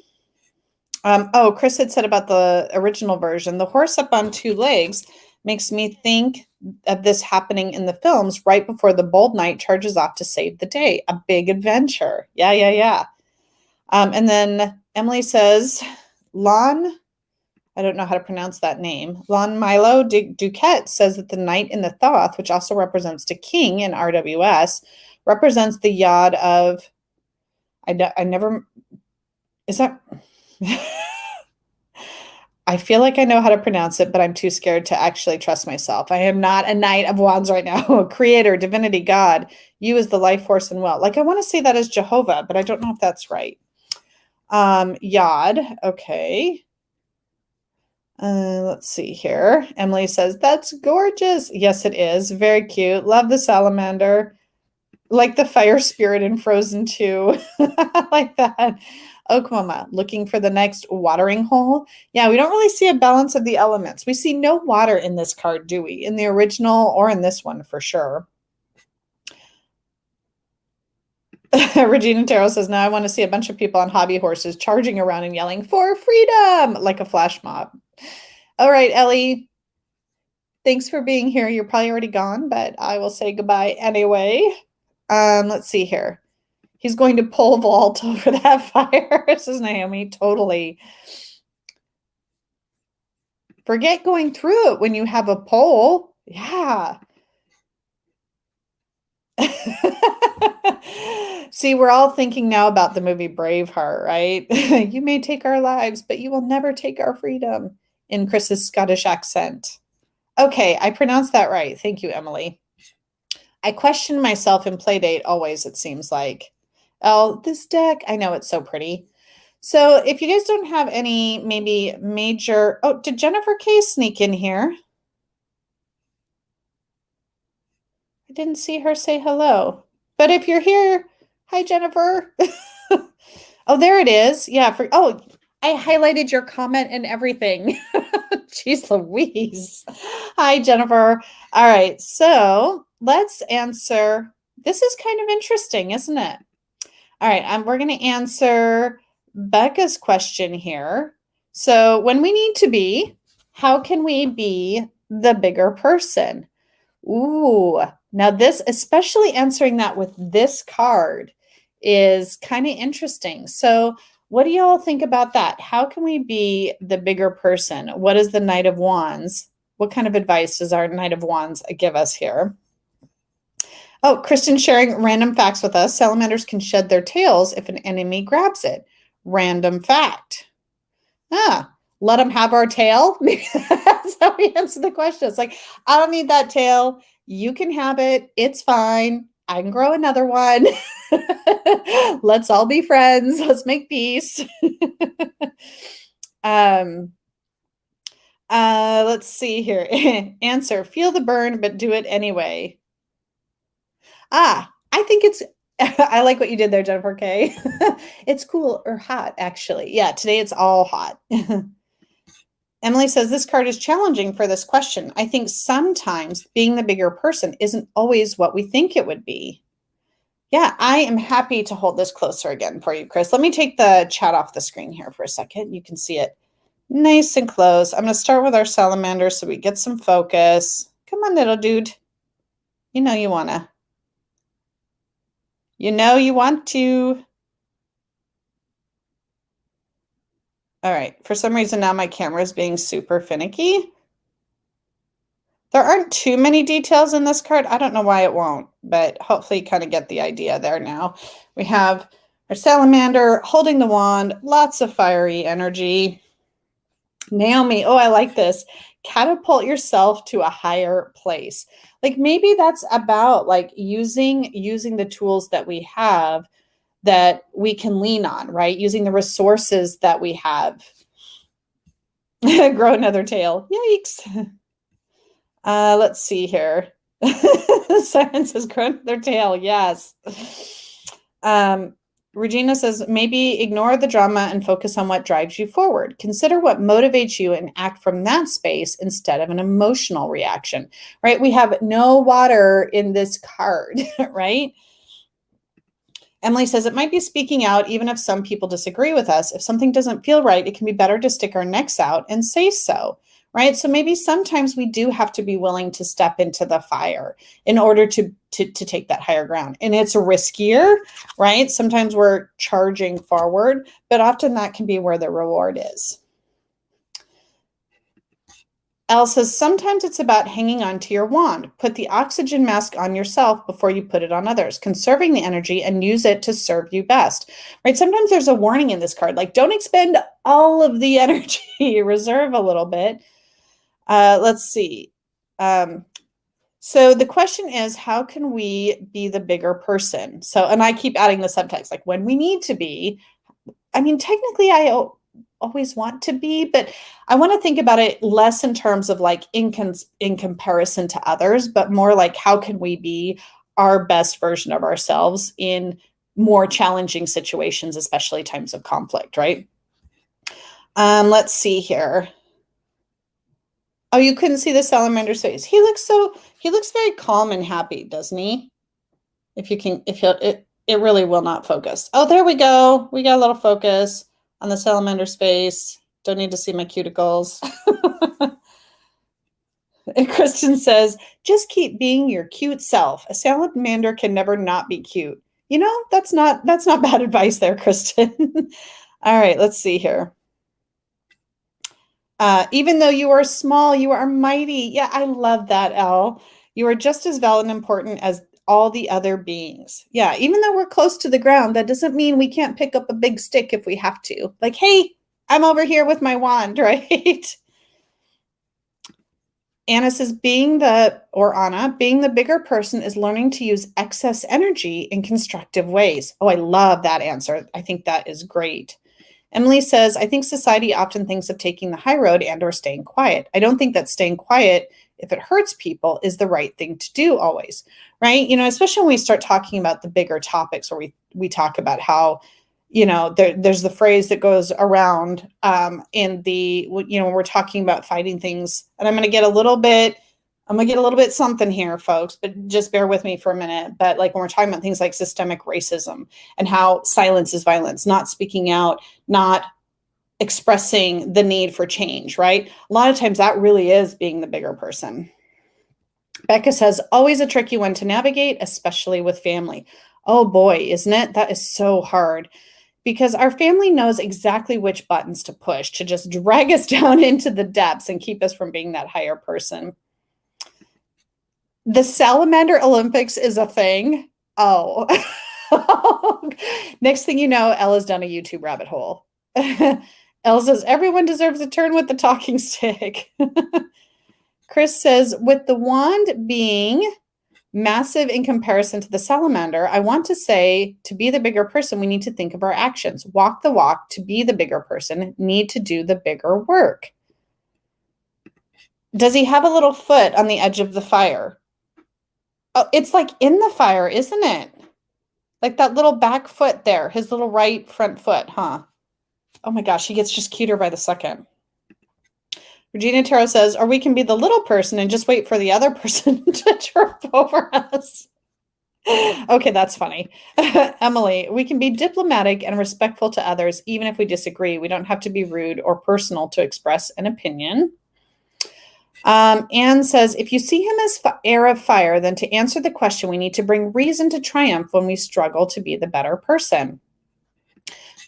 Chris had said about the original version, the horse up on two legs makes me think of this happening in the films right before the bold knight charges off to save the day. A big adventure. Yeah. And then Emily says, Lon, I don't know how to pronounce that name. Lon Milo Duquette says that the knight in the Thoth, which also represents the king in RWS, represents the yod of, I never, is that, I feel like I know how to pronounce it, but I'm too scared to actually trust myself. I am not a knight of wands right now. Creator, divinity, God, you is the life force and will. Like I want to say that as Jehovah, but I don't know if that's right. Yod, okay. Let's see here. Emily says, that's gorgeous. Yes, it is. Very cute. Love the salamander. Like the fire spirit in Frozen 2. Like that. Oak Mama, looking for the next watering hole. Yeah, we don't really see a balance of the elements. We see no water in this card, do we? In the original or in this one for sure. Regina Tarot says, now I want to see a bunch of people on hobby horses charging around and yelling for freedom like a flash mob. All right, Ellie. Thanks for being here. You're probably already gone, but I will say goodbye anyway. Let's see here. He's going to pole vault over that fire, says Naomi. Totally. Forget going through it when you have a pole. Yeah. See, we're all thinking now about the movie Braveheart, right? You may take our lives, but you will never take our freedom, in Chris's Scottish accent. Okay, I pronounced that right. Thank you, Emily. I question myself in Playdate always, it seems like. Oh, this deck. I know it's so pretty. So if you guys don't have any maybe major... Oh, did Jennifer K sneak in here? I didn't see her say hello. But if you're here, hi, Jennifer. Oh, there it is. Yeah. I highlighted your comment and everything. Jeez Louise. Hi, Jennifer. All right. So let's answer. This is kind of interesting, isn't it? All right. We're going to answer Becca's question here. So when we need to be, how can we be the bigger person? Ooh, now this, especially answering that with this card, is kind of interesting. So what do y'all think about that? How can we be the bigger person? What is the Knight of Wands? What kind of advice does our Knight of Wands give us here? Oh, Kristen sharing random facts with us. Salamanders can shed their tails if an enemy grabs it. Random fact. Let them have our tail. Maybe that's how we answer the question. It's like, I don't need that tail. You can have it. It's fine. I can grow another one. Let's all be friends. Let's make peace. Let's see here. Answer, feel the burn, but do it anyway. I think it's, I like what you did there, Jennifer K. It's cool or hot, actually. Yeah, today it's all hot. Emily says, this card is challenging for this question. I think sometimes being the bigger person isn't always what we think it would be. Yeah, I am happy to hold this closer again for you, Chris. Let me take the chat off the screen here for a second. You can see it nice and close. I'm going to start with our salamander so we get some focus. Come on, little dude. You know you wanna. You know you want to. All right. For some reason now my camera is being super finicky. There aren't too many details in this card. I don't know why it won't, but hopefully you kind of get the idea there now. We have our salamander holding the wand, lots of fiery energy. Naomi, oh, I like this. Catapult yourself to a higher place. Like maybe that's about like using the tools that we have that we can lean on, right? Using the resources that we have. Grow another tail. Yikes. Let's see here. Simon says, grow their tail. Yes. Regina says, maybe ignore the drama and focus on what drives you forward. Consider what motivates you and act from that space instead of an emotional reaction, right? We have no water in this card, right? Emily says, it might be speaking out even if some people disagree with us. If something doesn't feel right, it can be better to stick our necks out and say so, right? So maybe sometimes we do have to be willing to step into the fire in order to take that higher ground. And it's riskier, right? Sometimes we're charging forward, but often that can be where the reward is. Elle says, sometimes it's about hanging on to your wand. Put the oxygen mask on yourself before you put it on others, conserving the energy and use it to serve you best, right? Sometimes there's a warning in this card, like don't expend all of the energy, reserve a little bit. Let's see. So the question is, how can we be the bigger person? So, and I keep adding the subtext, like when we need to be. I mean, technically I always want to be, but I want to think about it less in terms of like in comparison to others, but more like how can we be our best version of ourselves in more challenging situations, especially times of conflict, right? Let's see here. Oh, you couldn't see the salamander's face. He looks very calm and happy, doesn't he? It really will not focus. Oh, there we go. We got a little focus on the salamander's face. Don't need to see my cuticles. And Kristen says, just keep being your cute self. A salamander can never not be cute. You know, that's not bad advice there, Kristen. All right, let's see here. Even though you are small, you are mighty. Yeah, I love that, Elle. You are just as valid and important as all the other beings. Yeah, even though we're close to the ground, that doesn't mean we can't pick up a big stick if we have to. Like, hey, I'm over here with my wand, right? Anna says, Anna, being the bigger person is learning to use excess energy in constructive ways. Oh, I love that answer. I think that is great. Emily says, I think society often thinks of taking the high road and or staying quiet. I don't think that staying quiet, if it hurts people, is the right thing to do always, right? You know, especially when we start talking about the bigger topics where we talk about how, you know, there's the phrase that goes around in the, you know, when we're talking about fighting things, and I'm going to get a little bit something here, folks, but just bear with me for a minute. But like when we're talking about things like systemic racism and how silence is violence, not speaking out, not expressing the need for change, right? A lot of times that really is being the bigger person. Becca says, always a tricky one to navigate, especially with family. Oh boy, isn't it? That is so hard because our family knows exactly which buttons to push to just drag us down into the depths and keep us from being that higher person. The Salamander Olympics is a thing. Oh. Next thing you know, Ella's done a YouTube rabbit hole. Ella says, everyone deserves a turn with the talking stick. Chris says, with the wand being massive in comparison to the salamander, I want to say to be the bigger person, we need to think of our actions. Walk the walk to be the bigger person, need to do the bigger work. Does he have a little foot on the edge of the fire? Oh, it's like in the fire, isn't it? Like that little back foot there, his little right front foot, huh? Oh my gosh, he gets just cuter by the second. Regina Taro says, or we can be the little person and just wait for the other person to trip over us. Okay, that's funny. Emily, we can be diplomatic and respectful to others, even if we disagree. We don't have to be rude or personal to express an opinion. Anne says, if you see him as heir of fire, then to answer the question, we need to bring reason to triumph when we struggle to be the better person.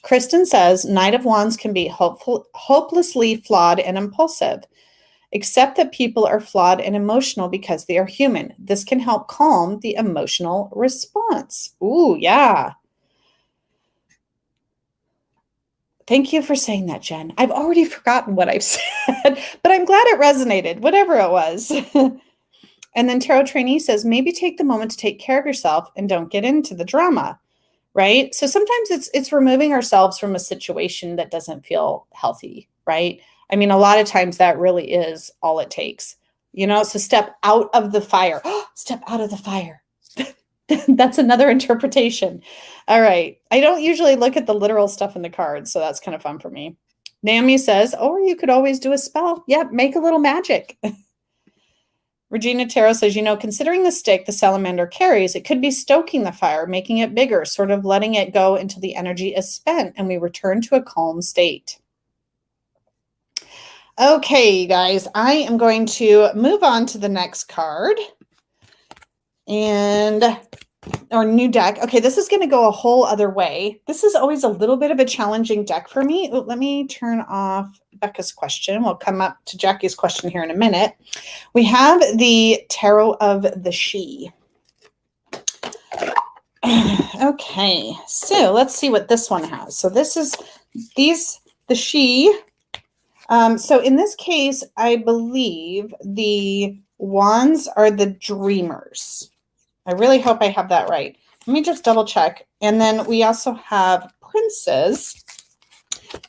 Kristen says, Knight of Wands can be hopelessly flawed and impulsive. Accept that people are flawed and emotional because they are human. This can help calm the emotional response. Ooh, yeah. Thank you for saying that, Jen. I've already forgotten what I've said, but I'm glad it resonated, whatever it was. And then Tarot Trainee says, maybe take the moment to take care of yourself and don't get into the drama, right? So sometimes it's removing ourselves from a situation that doesn't feel healthy, right? I mean, a lot of times that really is all it takes, so step out of the fire. Step out of the fire. That's another interpretation. All right. I don't usually look at the literal stuff in the cards, so that's kind of fun for me. Naomi says, or you could always do a spell. Yep, make a little magic. Regina Tarot says, considering the stick the salamander carries, it could be stoking the fire, making it bigger, sort of letting it go until the energy is spent and we return to a calm state. Okay, you guys, I am going to move on to the next card. And our new deck. Okay, this is going to go a whole other way. This is always a little bit of a challenging deck for me. Ooh, let me turn off Becca's question. We'll come up to Jackie's question here in a minute. We have the Tarot of the She. Okay, so let's see what this one has. So this is the She. So in this case, I believe the wands are the dreamers. I really hope I have that right. Let me just double check. And then we also have princes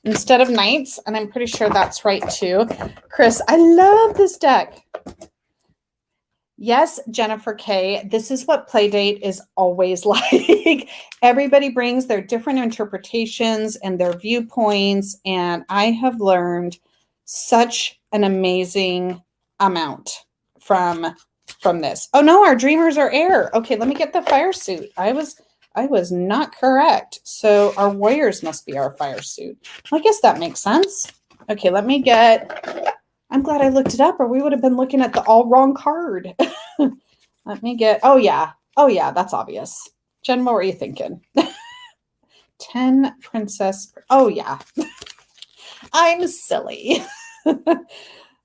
instead of knights, and I'm pretty sure that's right too. Chris, I love this deck. Yes, Jennifer K. This is what Playdate is always like. Everybody brings their different interpretations and their viewpoints, and I have learned such an amazing amount from this. Oh no, our dreamers are air. Okay, let me get the fire suit. I was not correct. So our warriors must be our fire suit. Well, I guess that makes sense. Okay, let me get, I'm glad I looked it up or we would have been looking at the all wrong card. Let me get, oh yeah, that's obvious. Jen, what were you thinking? 10 princess, oh yeah. I'm silly.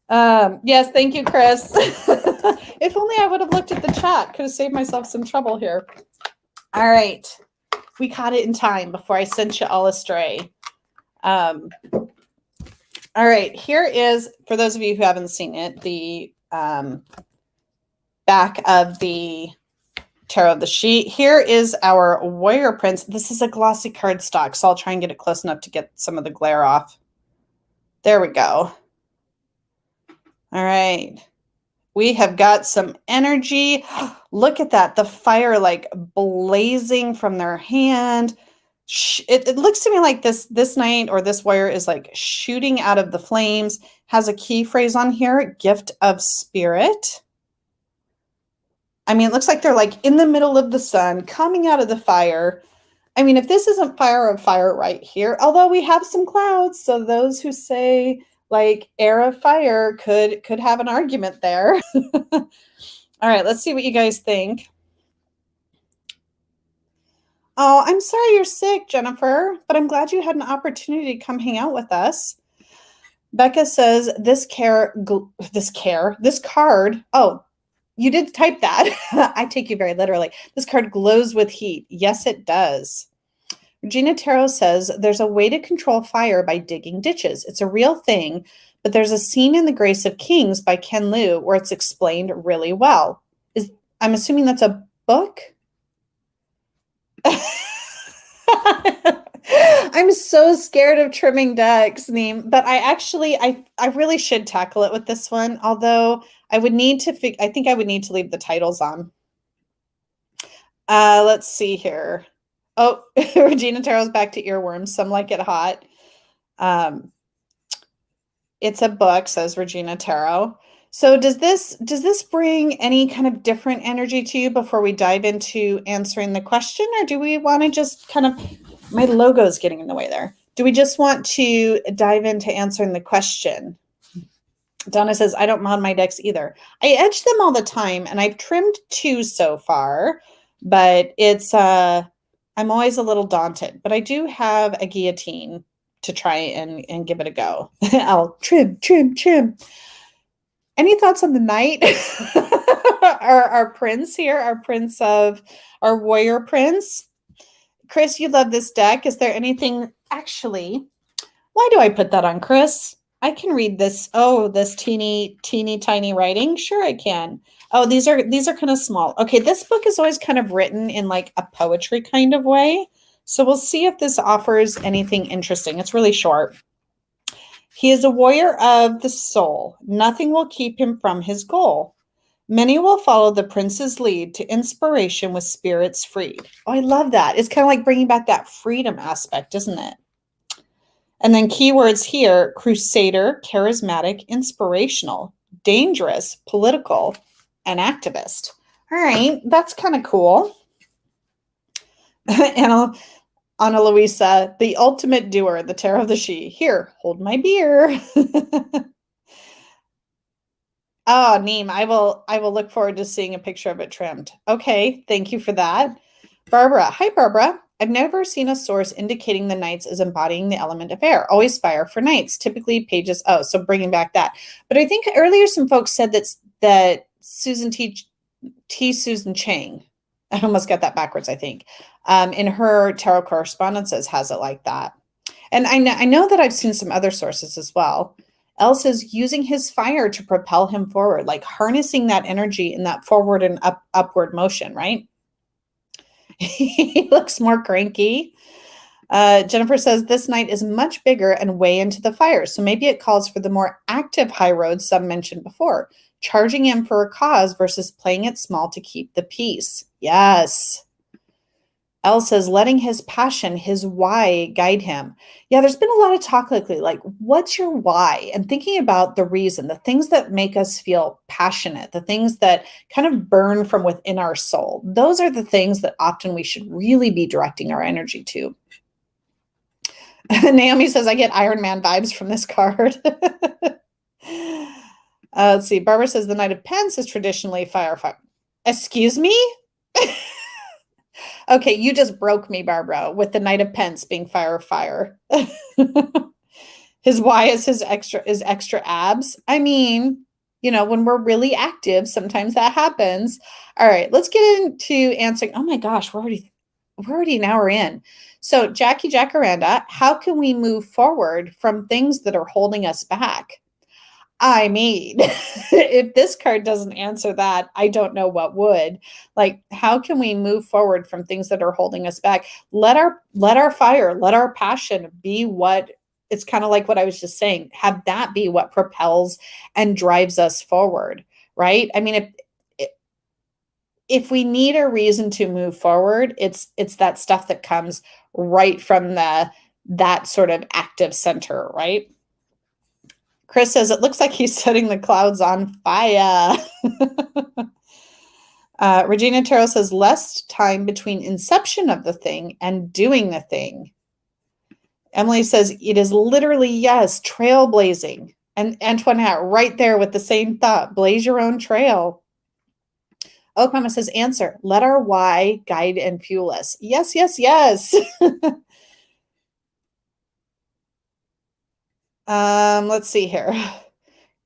Yes, thank you, Chris. If only I would have looked at the chat, could have saved myself some trouble here. All right, we caught it in time before I sent you all astray. All right, here is, for those of you who haven't seen it, the back of the Tarot of the She. Here is our Warrior Prince. This is a glossy cardstock, so I'll try and get it close enough to get some of the glare off. There we go. All right. We have got some energy. Look at that. The fire like blazing from their hand. It looks to me like this knight or this warrior is like shooting out of the flames. Has a key phrase on here, gift of spirit. I mean, it looks like they're like in the middle of the sun, coming out of the fire. I mean, if this isn't fire of fire right here, although we have some clouds, so those who say like air of fire could have an argument there. All right, let's see what you guys think. Oh, I'm sorry you're sick, Jennifer, but I'm glad you had an opportunity to come hang out with us. Becca says this card. Oh, you did type that. I take you very literally. This card glows with heat. Yes, it does. Regina Tarot says there's a way to control fire by digging ditches. It's a real thing, but there's a scene in The Grace of Kings by Ken Liu where it's explained really well. I'm assuming that's a book? I'm so scared of trimming decks, Neem, but I really should tackle it with this one, although I would need to I think I would need to leave the titles on. Let's see here. Oh, Regina Tarot's back to earworms. Some like it hot. It's a book, says Regina Tarot. So does this bring any kind of different energy to you before we dive into answering the question? Or do we want to just kind of, my logo is getting in the way there. Do we just want to dive into answering the question? Donna says, I don't mod my decks either. I edge them all the time, and I've trimmed 2 so far, but it's I'm always a little daunted. But I do have a guillotine to try and give it a go. I'll trim, trim, trim. Any thoughts on the knight? our prince here, our warrior prince. Chris, you love this deck. Is there anything actually? Why do I put that on, Chris? I can read this. Oh, this teeny tiny writing. Sure, I can. Oh, these are kind of small. Okay, this book is always kind of written in like a poetry kind of way. So we'll see if this offers anything interesting. It's really short. He is a warrior of the soul. Nothing will keep him from his goal. Many will follow the prince's lead to inspiration with spirits freed. Oh, I love that. It's kind of like bringing back that freedom aspect, isn't it? And then keywords here, crusader, charismatic, inspirational, dangerous, political, and activist. All right, that's kind of cool. Anna Luisa, the ultimate doer, the Tarot of the She. Here, hold my beer. Oh, Neem, I will look forward to seeing a picture of it trimmed. Okay, thank you for that. Barbara, hi Barbara. I've never seen a source indicating the knights as embodying the element of air. Always fire for knights. Typically pages. Oh, so bringing back that. But I think earlier some folks said that Susan Susan Chang. I almost got that backwards. I think in her tarot correspondences has it like that. And I know that I've seen some other sources as well. Elle says using his fire to propel him forward, like harnessing that energy in that forward and upward motion, right? He looks more cranky. Jennifer says this knight is much bigger and way into the fire. So maybe it calls for the more active high road some mentioned before, charging in for a cause versus playing it small to keep the peace. Yes. Elle says letting his passion, his why guide him. Yeah, there's been a lot of talk lately, like what's your why? And thinking about the reason, the things that make us feel passionate, the things that kind of burn from within our soul. Those are the things that often we should really be directing our energy to. Naomi says, I get Iron Man vibes from this card. Let's see. Barbara says the Knight of Pence is traditionally fire. Excuse me? Okay, you just broke me, Barbara, with the Knight of Pence being fire. His why is his extra abs. I mean, you know, when we're really active, sometimes that happens. All right, let's get into answering. Oh my gosh, we're already an hour in. So Jackie Jacaranda, how can we move forward from things that are holding us back? I mean, if this card doesn't answer that, I don't know what would. Like, how can we move forward from things that are holding us back? Let our fire, let our passion be what it's kind of like what I was just saying. Have that be what propels and drives us forward, right? I mean, if we need a reason to move forward, it's that stuff that comes right from that sort of active center, right? Chris says, it looks like he's setting the clouds on fire. Regina Tarot says, less time between inception of the thing and doing the thing. Emily says, it is literally, yes, trailblazing. And Antoinette, right there with the same thought, blaze your own trail. Oak Mama says, answer, let our why guide and fuel us. Yes, yes, yes. Let's see here.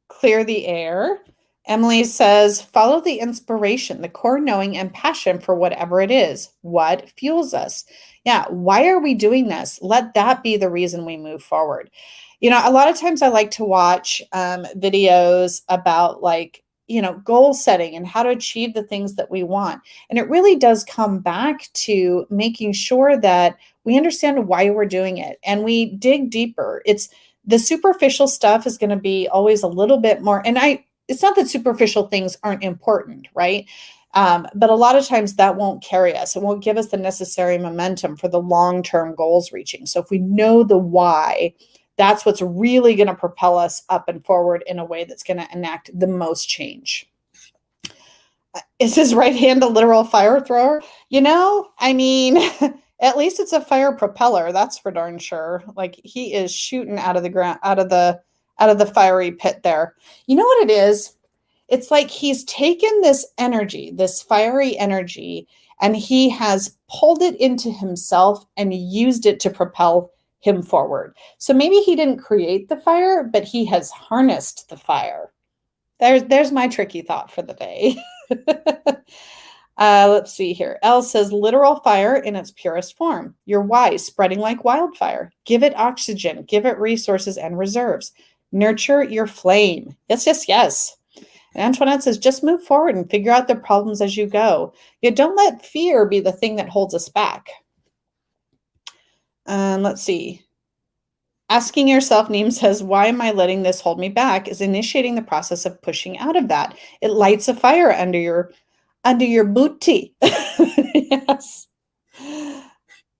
Clear the air. Emily says, follow the inspiration, the core knowing and passion for whatever it is. What fuels us? Yeah. Why are we doing this? Let that be the reason we move forward. You know, a lot of times I like to watch videos about goal setting and how to achieve the things that we want. And it really does come back to making sure that we understand why we're doing it and we dig deeper. The superficial stuff is going to be always a little bit more, and it's not that superficial things aren't important, right? But a lot of times that won't carry us. It won't give us the necessary momentum for the long-term goals reaching. So if we know the why, that's what's really going to propel us up and forward in a way that's going to enact the most change. Is his right hand a literal fire thrower? You know, I mean, at least it's a fire propeller. That's for darn sure. Like he is shooting out of the ground, out of the out of the fiery pit there. You know what it is? It's like he's taken this energy, this fiery energy, and he has pulled it into himself and used it to propel him forward. So maybe he didn't create the fire, but he has harnessed the fire. There's my tricky thought for the day. Let's see here. Elle says, literal fire in its purest form. Your why, spreading like wildfire. Give it oxygen, give it resources and reserves. Nurture your flame. Yes, yes, yes. And Antoinette says, just move forward and figure out the problems as you go. You don't let fear be the thing that holds us back. Let's see. Asking yourself, Neem says, why am I letting this hold me back? Is initiating the process of pushing out of that. It lights a fire under your booty. Yes.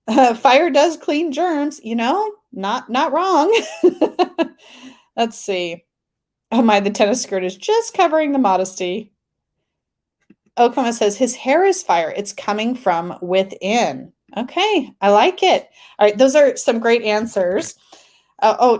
Fire does clean germs, not wrong. Let's see. Oh my, the tennis skirt is just covering the modesty. Okama says, his hair is fire. It's coming from within. Okay, I like it. All right, those are some great answers.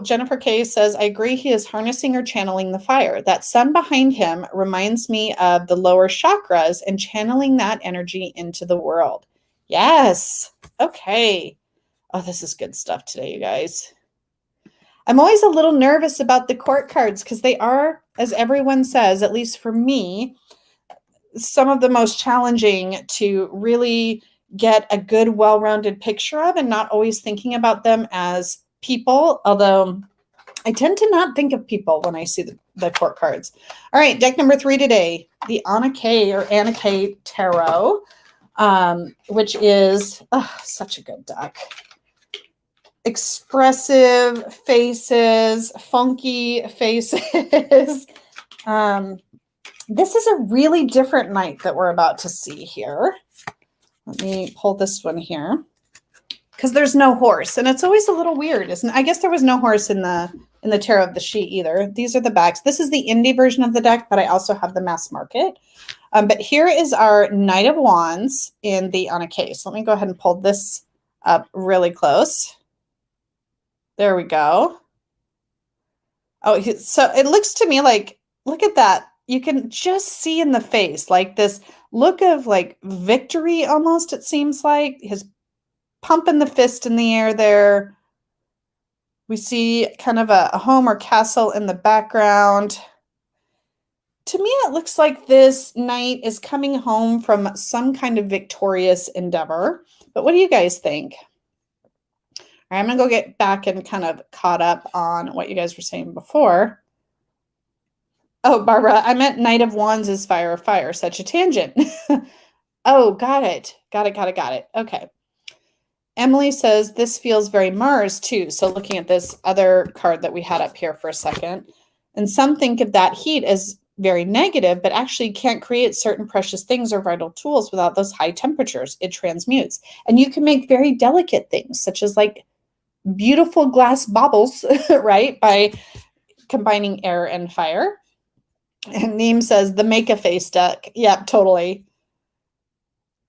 Jennifer K says, I agree he is harnessing or channeling the fire. That sun behind him reminds me of the lower chakras and channeling that energy into the world. Yes. Okay. Oh, this is good stuff today, you guys. I'm always a little nervous about the court cards because they are, as everyone says, at least for me, some of the most challenging to really get a good, well-rounded picture of, and not always thinking about them as people, although I tend to not think of people when I see the court cards. All right, deck number 3 today, the Anna K or Anna K Tarot, which is such a good deck. Expressive faces, funky faces. This is a really different night that we're about to see here. Let me pull this one here because there's no horse, and it's always a little weird, isn't it? I guess there was no horse in the tarot of the sheet either. These are the backs. This is the indie version of the deck, but I also have the mass market. But here is our Knight of Wands in the Anna K. So let me go ahead and pull this up really close. There we go. Oh, so it looks to me like, look at that. You can just see in the face, like this look of like victory almost, it seems like. His pumping the fist in the air there. We see kind of a home or castle in the background. To me, it looks like this knight is coming home from some kind of victorious endeavor. But what do you guys think? All right, I'm going to go get back and kind of caught up on what you guys were saying before. Oh, Barbara, I meant Knight of Wands is fire, fire. Such a tangent. Oh, got it. Got it. Okay. Emily says this feels very Mars too. So looking at this other card that we had up here for a second, and some think of that heat as very negative, but actually can't create certain precious things or vital tools without those high temperatures. It transmutes. And you can make very delicate things, such as like beautiful glass baubles, right? By combining air and fire. And Neem says the make-a-face deck. Yep, totally.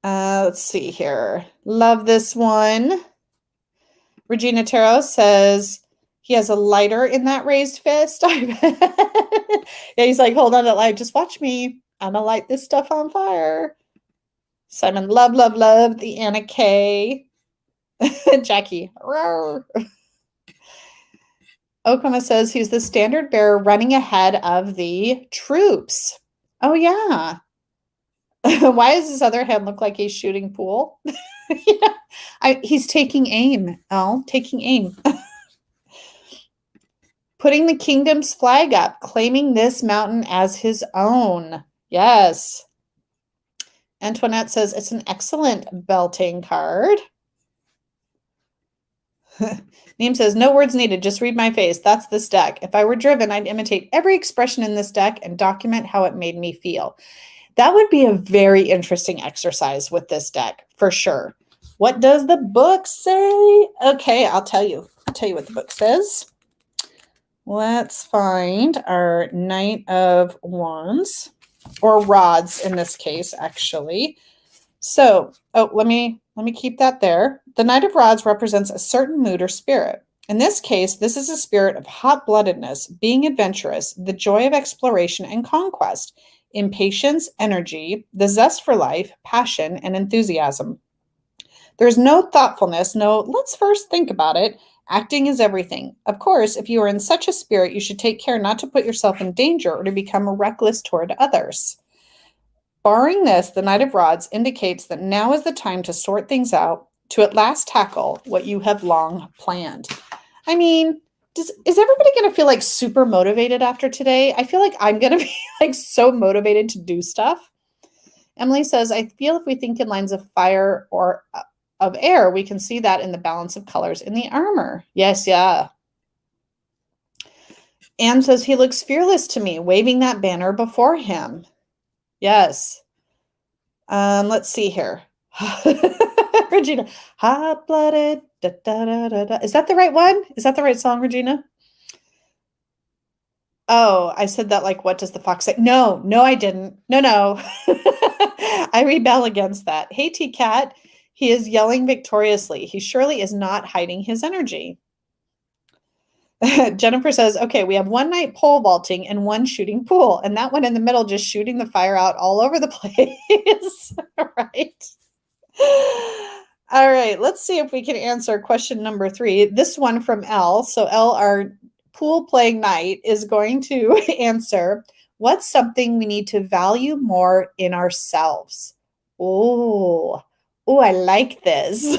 Let's see here. Love this one. Regina Tarot says he has a lighter in that raised fist. Yeah, he's like, hold on to light. Just watch me. I'm going to light this stuff on fire. Simon, love the Anna K. Jackie. Okama says he's the standard bearer running ahead of the troops. Oh, yeah. Why does his other hand look like he's shooting pool? Yeah. He's taking aim. Oh, taking aim. Putting the kingdom's flag up, claiming this mountain as his own. Yes. Antoinette says it's an excellent belting card. Neem says, no words needed, just read my face. That's this deck. If I were driven, I'd imitate every expression in this deck and document how it made me feel. That would be a very interesting exercise with this deck, for sure. What does the book say? Okay, I'll tell you. I'll tell you what the book says. Let's find our Knight of Wands, or Rods in this case, actually. So, let me keep that there. The Knight of Rods represents a certain mood or spirit. In this case, this is a spirit of hot-bloodedness, being adventurous, the joy of exploration and conquest, impatience, energy, the zest for life, passion, and enthusiasm. There's no thoughtfulness, no, let's first think about it. Acting is everything. Of course, if you are in such a spirit, you should take care not to put yourself in danger or to become reckless toward others. Barring this, the Knight of Rods indicates that now is the time to sort things out, to at last tackle what you have long planned. I mean, is everybody going to feel like super motivated after today? I feel like I'm going to be like so motivated to do stuff. Emily says, I feel if we think in lines of fire or of air, we can see that in the balance of colors in the armor. Yes, yeah. Anne says, he looks fearless to me, waving that banner before him. Yes. Let's see here. Regina, hot-blooded. Da, da, da, da, da. Is that the right one? Is that the right song, Regina? Oh, I said that like, what does the fox say? No, I didn't. No. I rebel against that. Hey, T-Cat, he is yelling victoriously. He surely is not hiding his energy. Jennifer says, okay, we have one knight pole vaulting and one shooting pool, and that one in the middle just shooting the fire out all over the place. Right? All right, let's see if we can answer question number 3. This one from Elle. So Elle, our pool playing knight, is going to answer, what's something we need to value more in ourselves? Oh, I like this.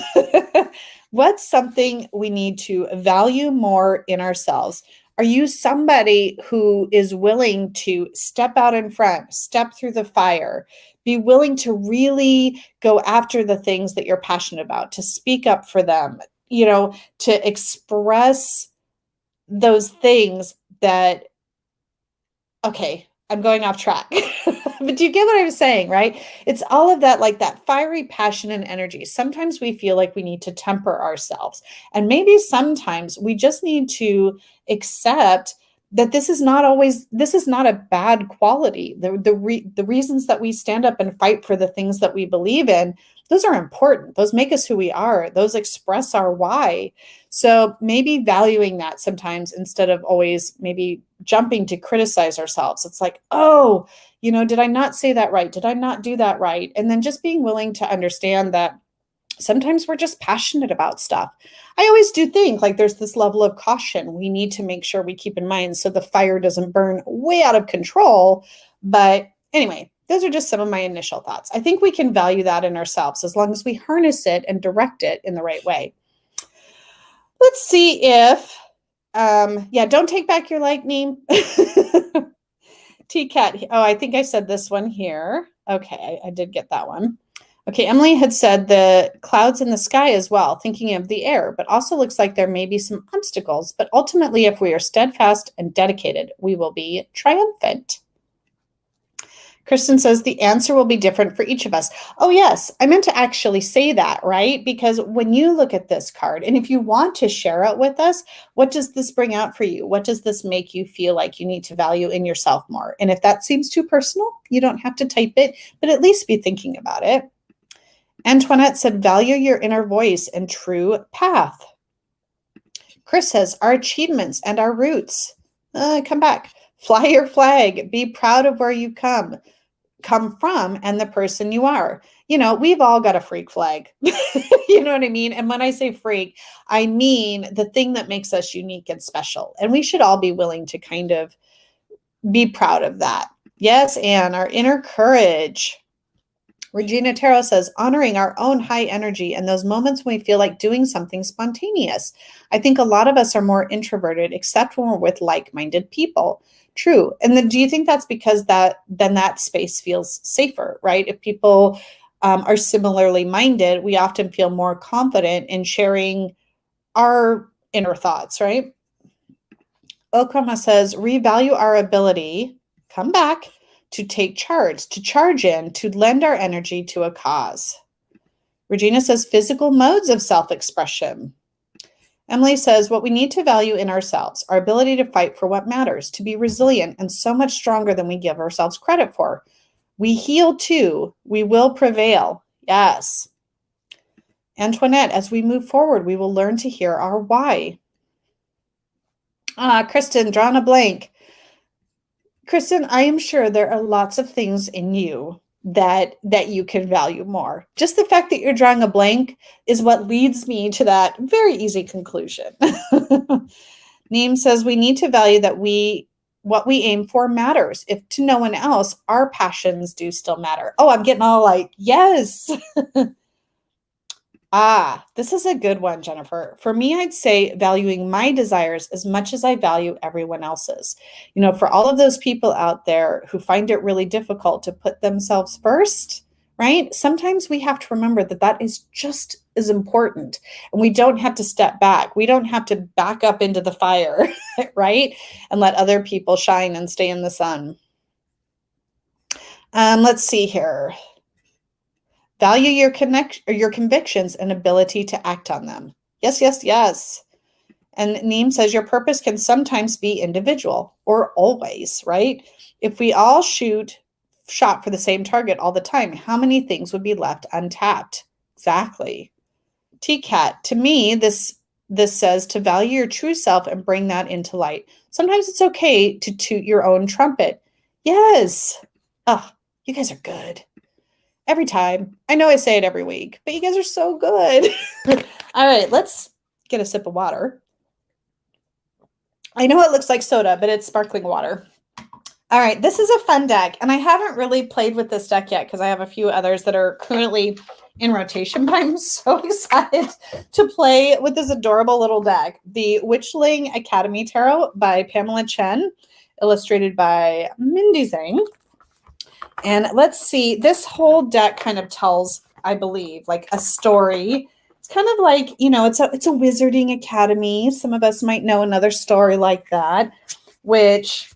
What's something we need to value more in ourselves? Are you somebody who is willing to step out in front, step through the fire, be willing to really go after the things that you're passionate about, to speak up for them, to express those things that, okay, I'm going off track. But do you get what I'm saying, right? It's all of that, like that fiery passion and energy. Sometimes we feel like we need to temper ourselves. And maybe sometimes we just need to accept that this is not a bad quality. The reasons that we stand up and fight for the things that we believe in, those are important. Those make us who we are. Those express our why. So maybe valuing that sometimes instead of always maybe jumping to criticize ourselves. It's like, oh, did I not say that right? Did I not do that right? And then just being willing to understand that sometimes we're just passionate about stuff. I always do think like there's this level of caution we need to make sure we keep in mind so the fire doesn't burn way out of control. But anyway, those are just some of my initial thoughts. I think we can value that in ourselves as long as we harness it and direct it in the right way. Let's see if, don't take back your lightning. T-Cat, I think I said this one here. Okay, I did get that one. Okay, Emily had said the clouds in the sky as well, thinking of the air, but also looks like there may be some obstacles. But ultimately, if we are steadfast and dedicated, we will be triumphant. Kristen says the answer will be different for each of us. Oh, yes, I meant to actually say that, right? Because when you look at this card, and if you want to share it with us, what does this bring out for you? What does this make you feel like you need to value in yourself more? And if that seems too personal, you don't have to type it, but at least be thinking about it. Antoinette said, value your inner voice and true path. Chris says, our achievements and our roots. Come back. Fly your flag. Be proud of where you come from and the person you are. We've all got a freak flag. You know what I mean? And when I say freak, I mean the thing that makes us unique and special. And we should all be willing to kind of be proud of that. Yes, Anne, our inner courage. Regina Tarot says, honoring our own high energy and those moments when we feel like doing something spontaneous. I think a lot of us are more introverted, except when we're with like-minded people. True. And then do you think that's because that space feels safer, right? If people are similarly minded, we often feel more confident in sharing our inner thoughts, right? Okama says, revalue our ability, come back, to take charge, to charge in, to lend our energy to a cause. Regina says, physical modes of self-expression. Emily says, what we need to value in ourselves, our ability to fight for what matters, to be resilient and so much stronger than we give ourselves credit for. We heal too. We will prevail. Yes. Antoinette, as we move forward, we will learn to hear our why. Kristen, drawing a blank. Kristen, I am sure there are lots of things in you that you can value more. Just the fact that you're drawing a blank is what leads me to that very easy conclusion. Neem says we need to value that what we aim for matters. If to no one else, our passions do still matter. Oh, I'm getting all like, yes. This is a good one, Jennifer. For me, I'd say valuing my desires as much as I value everyone else's. For all of those people out there who find it really difficult to put themselves first, right? Sometimes we have to remember that that is just as important. And we don't have to step back. We don't have to back up into the fire, right? And let other people shine and stay in the sun. Let's see here. Value your convictions and ability to act on them. Yes, yes, yes. And Neem says your purpose can sometimes be individual or always, right? If we all shot for the same target all the time, how many things would be left untapped? Exactly. TCAT, to me, this says to value your true self and bring that into light. Sometimes it's okay to toot your own trumpet. Yes. Oh, you guys are good. Every time. I know I say it every week, but you guys are so good. All right, let's get a sip of water. I know it looks like soda, but it's sparkling water. All right, this is a fun deck, and I haven't really played with this deck yet because I have a few others that are currently in rotation, but I'm so excited to play with this adorable little deck. The Witchling Academy Tarot by Pamela Chen, illustrated by Mindy Zhang. And let's see, this whole deck kind of tells, I believe, like a story. It's kind of like, it's a wizarding academy. Some of us might know another story like that, which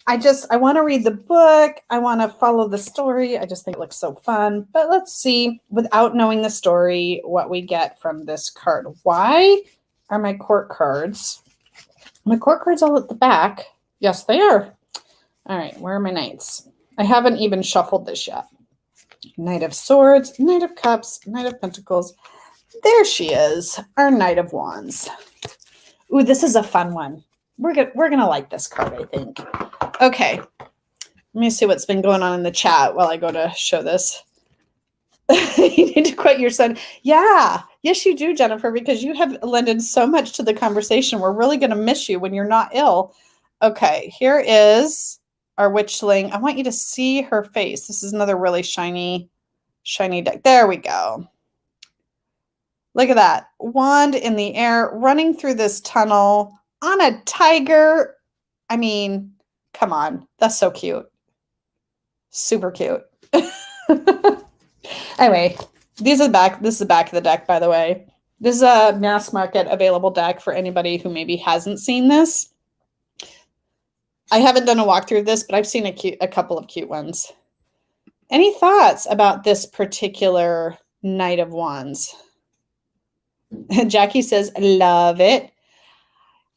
I want to read the book. I want to follow the story. I just think it looks so fun. But let's see, without knowing the story, what we get from this card. Why are my court cards? My court cards all at the back. Yes, they are. All right, where are my knights? I haven't even shuffled this yet. Knight of Swords, Knight of Cups, Knight of Pentacles. There she is, our Knight of Wands. Ooh, this is a fun one. We're gonna like this card, I think. Okay, let me see what's been going on in the chat while I go to show this. You need to quit your son. Yeah, yes, you do, Jennifer, because you have lended so much to the conversation. We're really gonna miss you when you're not ill. Okay, here is our witchling. I want you to see her face. This is another really shiny deck. There we go. Look at that. Wand in the air, running through this tunnel on a tiger. I mean, come on. That's so cute. Super cute. Anyway, this is the back of the deck, by the way. This is a mass market available deck for anybody who maybe hasn't seen this. I haven't done a walkthrough of this, but I've seen a couple of cute ones. Any thoughts about this particular Knight of Wands? Jackie says, love it.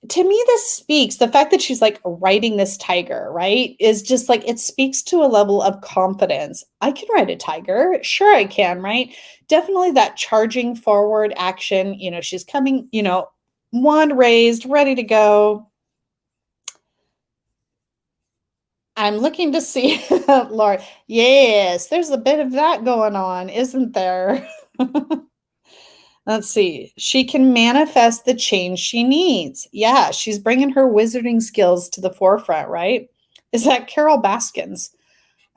To me, this speaks, the fact that she's like riding this tiger, right, is just like, it speaks to a level of confidence. I can ride a tiger. Sure, I can, right? Definitely that charging forward action. She's coming, wand raised, ready to go. I'm looking to see, Laura. Yes, there's a bit of that going on, isn't there? Let's see. She can manifest the change she needs. Yeah, she's bringing her wizarding skills to the forefront, right? Is that Carol Baskins?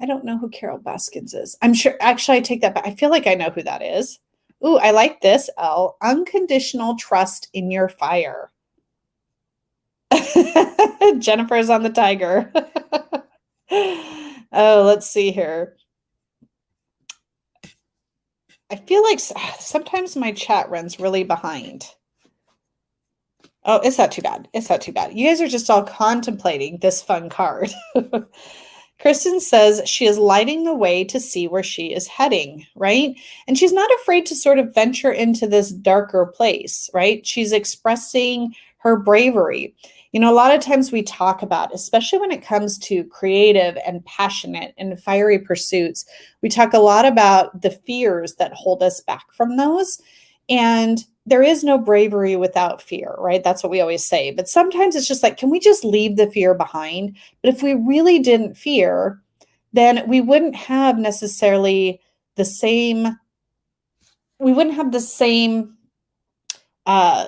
I don't know who Carol Baskins is. I'm sure, actually, I take that back. I feel like I know who that is. Ooh, I like this, Elle. Unconditional trust in your fire. Jennifer's on the tiger. Oh, let's see here. I feel like sometimes my chat runs really behind. Oh, it's not too bad. It's not too bad. You guys are just all contemplating this fun card. Kristen says she is lighting the way to see where she is heading, right? And she's not afraid to sort of venture into this darker place, right? She's expressing her bravery. A lot of times we talk about, especially when it comes to creative and passionate and fiery pursuits, we talk a lot about the fears that hold us back from those. And there is no bravery without fear, right? That's what we always say. But sometimes it's just like, can we just leave the fear behind? But if we really didn't fear, then we wouldn't have necessarily the same, we wouldn't have the same uh,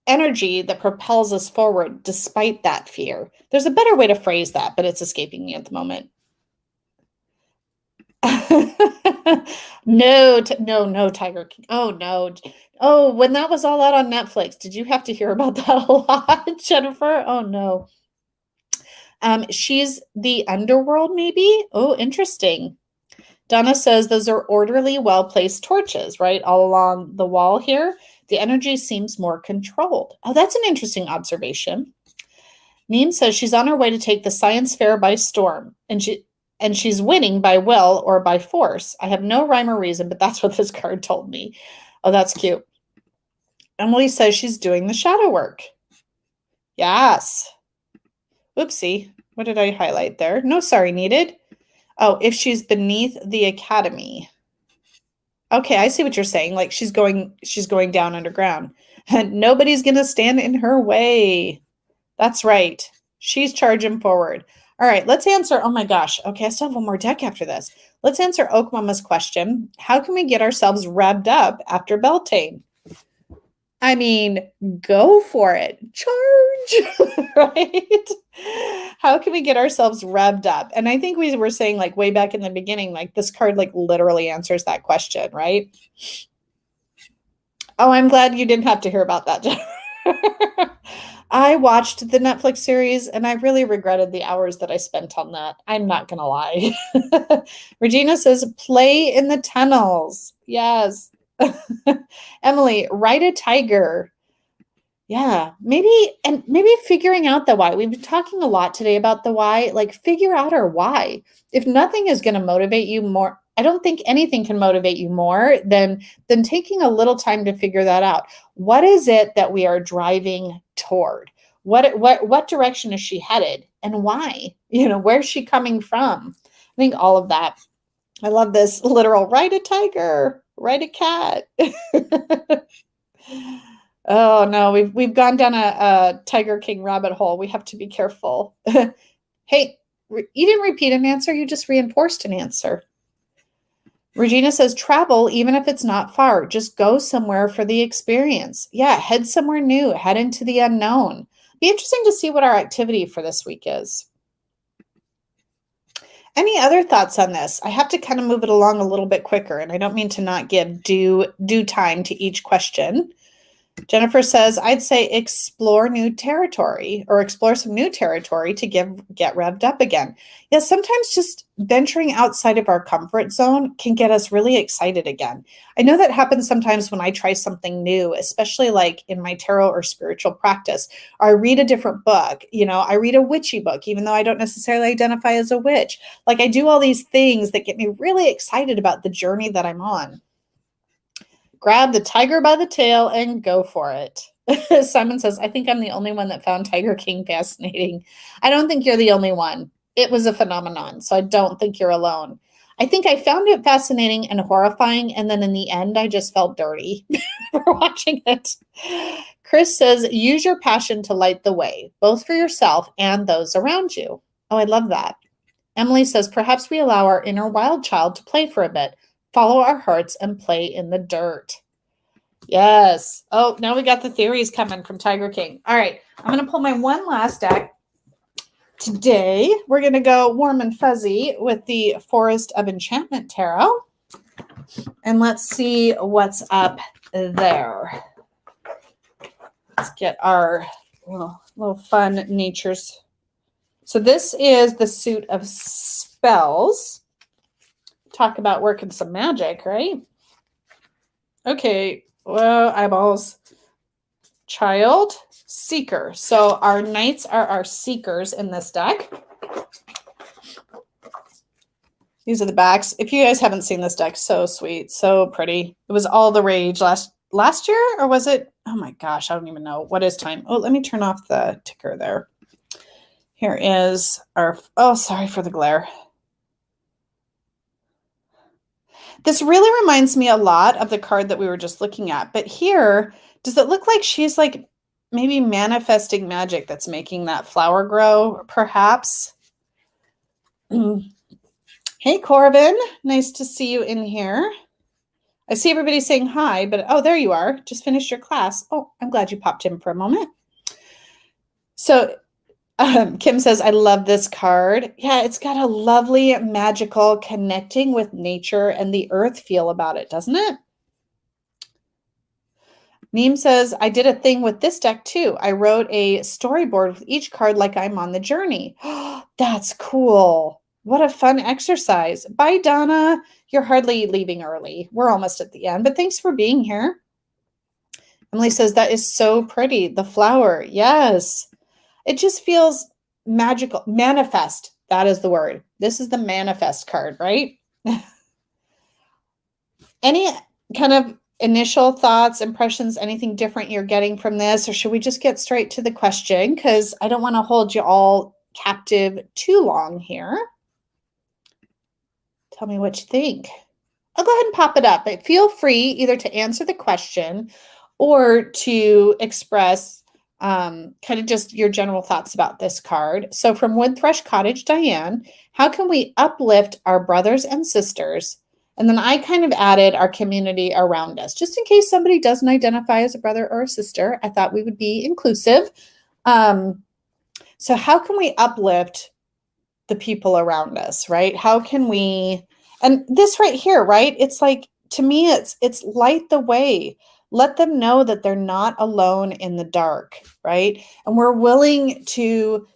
energy that propels us forward despite that fear. There's a better way to phrase that, but it's escaping me at the moment. No, Tiger King. Oh no. Oh, when that was all out on Netflix, did you have to hear about that a lot, Jennifer? Oh no. She's the underworld, maybe? Oh, interesting. Donna says those are orderly, well-placed torches, right? All along the wall here. The energy seems more controlled. Oh, that's an interesting observation. Neem says she's on her way to take the science fair by storm, and she's winning by will or by force. I have no rhyme or reason, but that's what this card told me. Oh, that's cute. Emily says she's doing the shadow work. Yes. Oopsie. What did I highlight there? No sorry needed. Oh, if she's beneath the academy. Okay, I see what you're saying. Like she's going down underground. And nobody's going to stand in her way. That's right. She's charging forward. All right, let's answer. Oh my gosh. Okay, I still have one more deck after this. Let's answer Oak Mama's question. How can we get ourselves revved up after Beltane? I mean, go for it. Charge, right? How can we get ourselves revved up? And I think we were saying like way back in the beginning, like this card like literally answers that question, right? Oh, I'm glad you didn't have to hear about that. I watched the Netflix series and I really regretted the hours that I spent on that. I'm not going to lie. Regina says, play in the tunnels. Yes. Emily, ride a tiger. Yeah, maybe figuring out the why. We've been talking a lot today about the why, like figure out our why. If nothing is going to motivate you more, I don't think anything can motivate you more than taking a little time to figure that out. What is it that we are driving toward? What direction is she headed and why? Where's she coming from? I think all of that. I love this literal ride a tiger, ride a cat. Oh no, we've gone down a Tiger King rabbit hole. We have to be careful. Hey, you didn't repeat an answer, you just reinforced an answer. Regina says travel, even if it's not far, just go somewhere for the experience. Yeah, head somewhere new, head into the unknown. Be interesting to see what our activity for this week is. Any other thoughts on this? I have to kind of move it along a little bit quicker, and I don't mean to not give due time to each question. Jennifer says, I'd say explore new territory or explore some new territory to get revved up again. Yeah, sometimes just venturing outside of our comfort zone can get us really excited again. I know that happens sometimes when I try something new, especially like in my tarot or spiritual practice, or I read a different book. I read a witchy book, even though I don't necessarily identify as a witch. Like I do all these things that get me really excited about the journey that I'm on. Grab the tiger by the tail and go for it. Simon says, I think I'm the only one that found Tiger King fascinating. I don't think you're the only one. It was a phenomenon, so I don't think you're alone. I think I found it fascinating and horrifying, and then in the end, I just felt dirty for watching it. Chris says, use your passion to light the way, both for yourself and those around you. Oh, I love that. Emily says, perhaps we allow our inner wild child to play for a bit. Follow our hearts and play in the dirt. Yes. Oh, now we got the theories coming from Tiger King. All right. I'm going to pull my one last deck. Today, we're going to go warm and fuzzy with the Forest of Enchantment Tarot. And let's see what's up there. Let's get our little fun natures. So this is the suit of spells. Talk about working some magic, right? Okay, well, eyeballs. Child, seeker. So our knights are our seekers in this deck. These are the backs. If you guys haven't seen this deck, so sweet, so pretty. It was all the rage last year, or was it? Oh my gosh, I don't even know. What is time? Oh, let me turn off the ticker there. Here is our, oh, sorry for the glare. This really reminds me a lot of the card that we were just looking at. But here, Does it look like she's like maybe manifesting magic that's making that flower grow, perhaps? Hey, Corbin. Nice to see you in here. I see everybody saying hi, but oh, there you are. Just finished your class. Oh, I'm glad you popped in for a moment. So Kim says, I love this card. Yeah, it's got a lovely, magical, connecting with nature and the earth feel about it, doesn't it? Neem says, I did a thing with this deck too. I wrote a storyboard with each card like I'm on the journey. That's cool. What a fun exercise. Bye, Donna. You're hardly leaving early. We're almost at the end, but thanks for being here. Emily says, that is so pretty. The flower. Yes. It just feels magical. Manifest. That is the word. This is the manifest card, right? Any kind of initial thoughts, impressions, anything different you're getting from this? Or should we just get straight to the question? Because I don't want to hold you all captive too long here. Tell me what you think. I'll go ahead and pop it up. But feel free either to answer the question or to express kind of just your general thoughts about this card. So from Woodthrush Cottage, Diane, how can we uplift our brothers and sisters? And then I kind of added our community around us, just in case somebody doesn't identify as a brother or a sister. I thought we would be inclusive. So how can we uplift the people around us, right? How can we, and this right here, right? It's like, to me, it's light the way. Let them know that they're not alone in the dark, right? And we're willing to,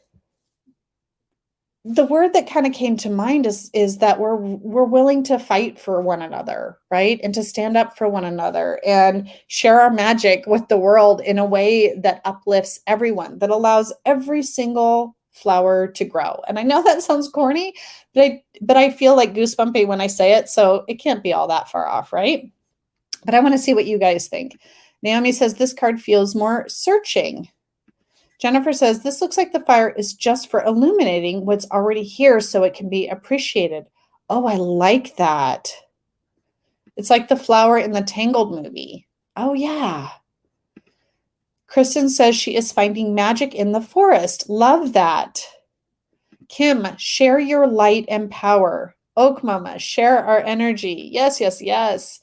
the word that kind of came to mind is that we're willing to fight for one another, right? And to stand up for one another and share our magic with the world in a way that uplifts everyone, that allows every single flower to grow. And I know that sounds corny, but I feel like goosebumpy when I say it, so it can't be all that far off, right? But I want to see what you guys think. Naomi says this card feels more searching. Jennifer says, this looks like the fire is just for illuminating what's already here so it can be appreciated. Oh, I like that. It's like the flower in the Tangled movie. Oh, yeah. Kristen says she is finding magic in the forest. Love that. Kim, share your light and power. Oak Mama, share our energy. Yes, yes, yes.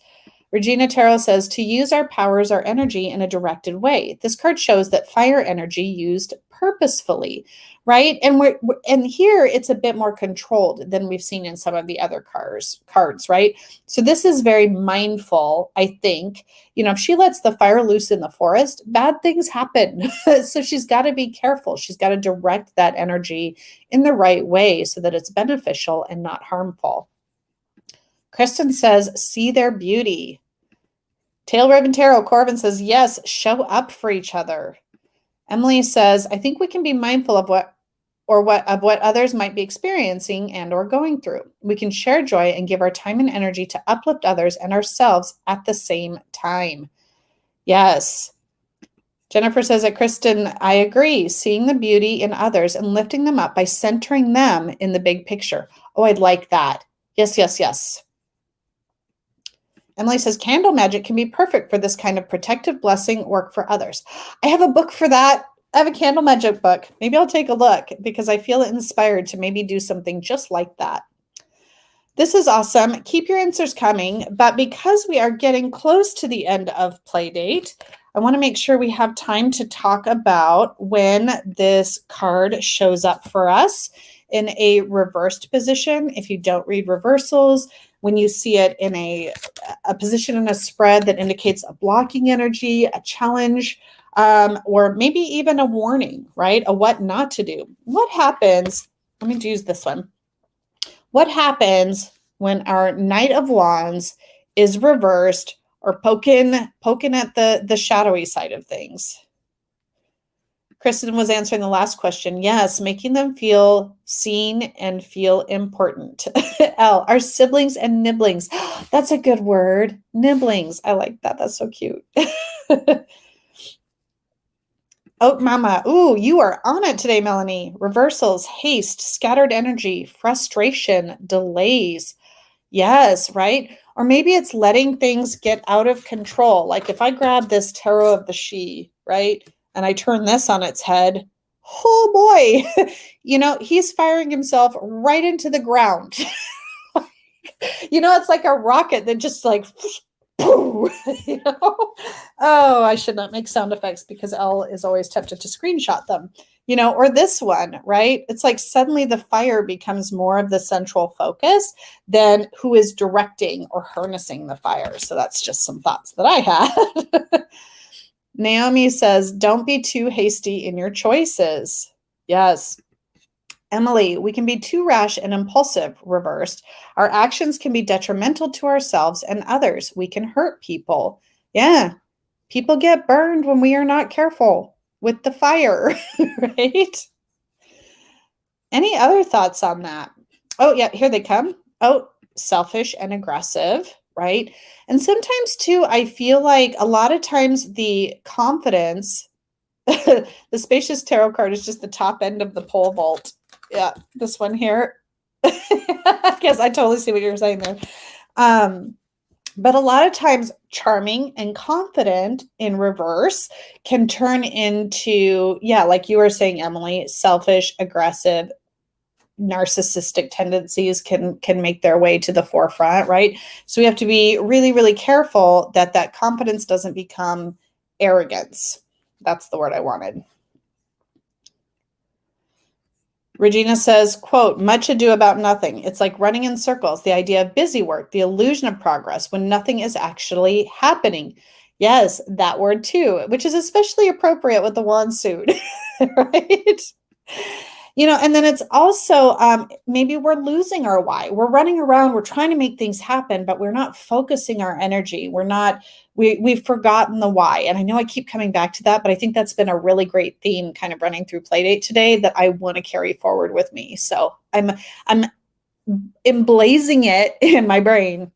Regina Terrell says, to use our powers, our energy in a directed way. This card shows that fire energy used purposefully, right? And and here it's a bit more controlled than we've seen in some of the other cards, right? So this is very mindful, I think. You know, if she lets the fire loose in the forest, bad things happen. So she's got to be careful. She's got to direct that energy in the right way so that it's beneficial and not harmful. Kristen says, see their beauty. Tail Ribbon Tarot, Corbin says, yes, show up for each other. Emily says, I think we can be mindful of what others might be experiencing and or going through. We can share joy and give our time and energy to uplift others and ourselves at the same time. Yes. Jennifer says that Kristen, I agree. Seeing the beauty in others and lifting them up by centering them in the big picture. Oh, I'd like that. Yes, yes, yes. Emily says, candle magic can be perfect for this kind of protective blessing work for others. I have a book for that. I have a candle magic book. Maybe I'll take a look because I feel inspired to maybe do something just like that. This is awesome. Keep your answers coming. But because we are getting close to the end of Playdate, I want to make sure we have time to talk about when this card shows up for us in a reversed position. If you don't read reversals, when you see it in a position in a spread that indicates a blocking energy, a challenge, or maybe even a warning, right? A what not to do. What happens? Let me use this one. What happens when our Knight of Wands is reversed or poking at the shadowy side of things? Kristen was answering the last question. Yes, making them feel seen and feel important. L, our siblings and nibblings. That's a good word. Nibblings. I like that. That's so cute. Oh, Mama. Ooh, you are on it today, Melanie. Reversals, haste, scattered energy, frustration, delays. Yes, right? Or maybe it's letting things get out of control. Like if I grab this tarot of the she, right? And I turn this on its head, oh boy, he's firing himself right into the ground. It's like a rocket that just like, boom, Oh, I should not make sound effects because Elle is always tempted to screenshot them. Or this one, right? It's like suddenly the fire becomes more of the central focus than who is directing or harnessing the fire. So that's just some thoughts that I had. Naomi says, don't be too hasty in your choices. Yes. Emily, we can be too rash and impulsive, reversed. Our actions can be detrimental to ourselves and others. We can hurt people. Yeah. People get burned when we are not careful with the fire, right? Any other thoughts on that? Oh, yeah, here they come. Oh, selfish and aggressive, right? And sometimes too, I feel like a lot of times the confidence, the spacious tarot card is just the top end of the pole vault. Yeah, this one here. I guess I totally see what you're saying there. But a lot of times, charming and confident in reverse can turn into, yeah, like you were saying, Emily, selfish, aggressive, narcissistic tendencies can make their way to the forefront, right? So we have to be really, really careful that confidence doesn't become arrogance. That's the word I wanted. Regina says, quote, much ado about nothing. It's like running in circles, the idea of busy work, the illusion of progress when nothing is actually happening. Yes, that word too, which is especially appropriate with the wand suit, right? And then it's also maybe we're losing our why. We're running around, we're trying to make things happen, but we're not focusing our energy. We've forgotten the why. And I know I keep coming back to that, but I think that's been a really great theme kind of running through Playdate today that I want to carry forward with me. So I'm emblazing it in my brain.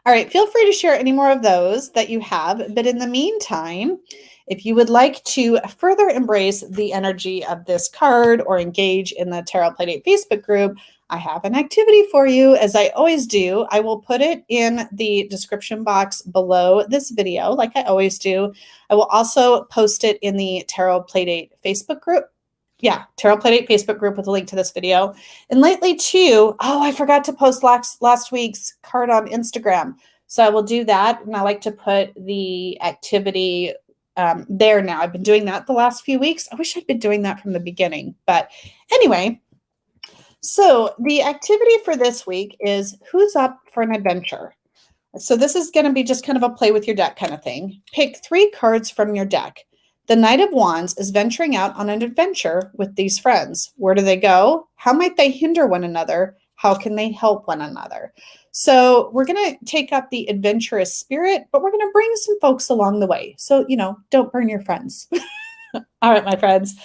All right, feel free to share any more of those that you have. But in the meantime, if you would like to further embrace the energy of this card or engage in the Tarot Playdate Facebook group, I have an activity for you, as I always do. I will put it in the description box below this video, like I always do. I will also post it in the Tarot Playdate Facebook group. Yeah, Tarot Playdate Facebook group with a link to this video. And lately too, I forgot to post last week's card on Instagram. So I will do that. And I like to put the activity there now. I've been doing that the last few weeks. I wish I'd been doing that from the beginning. But anyway, so the activity for this week is who's up for an adventure? So this is going to be just kind of a play with your deck kind of thing. Pick 3 cards from your deck. The Knight of Wands is venturing out on an adventure with these friends. Where do they go? How might they hinder one another? How can they help one another? So we're going to take up the adventurous spirit, but we're going to bring some folks along the way. So, don't burn your friends. All right, my friends.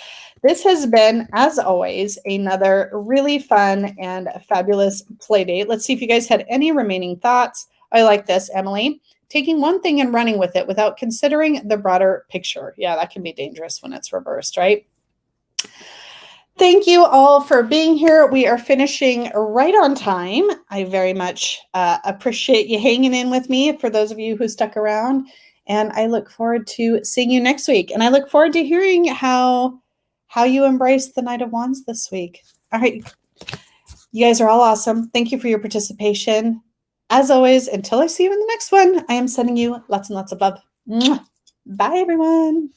This has been, as always, another really fun and fabulous play date. Let's see if you guys had any remaining thoughts. I like this, Emily. Taking one thing and running with it without considering the broader picture. Yeah, that can be dangerous when it's reversed, right? Thank you all for being here. We are finishing right on time. I very much appreciate you hanging in with me, for those of you who stuck around. And I look forward to seeing you next week. And I look forward to hearing how you embrace the Knight of Wands this week. All right. You guys are all awesome. Thank you for your participation. As always, until I see you in the next one, I am sending you lots and lots of love. Bye, everyone.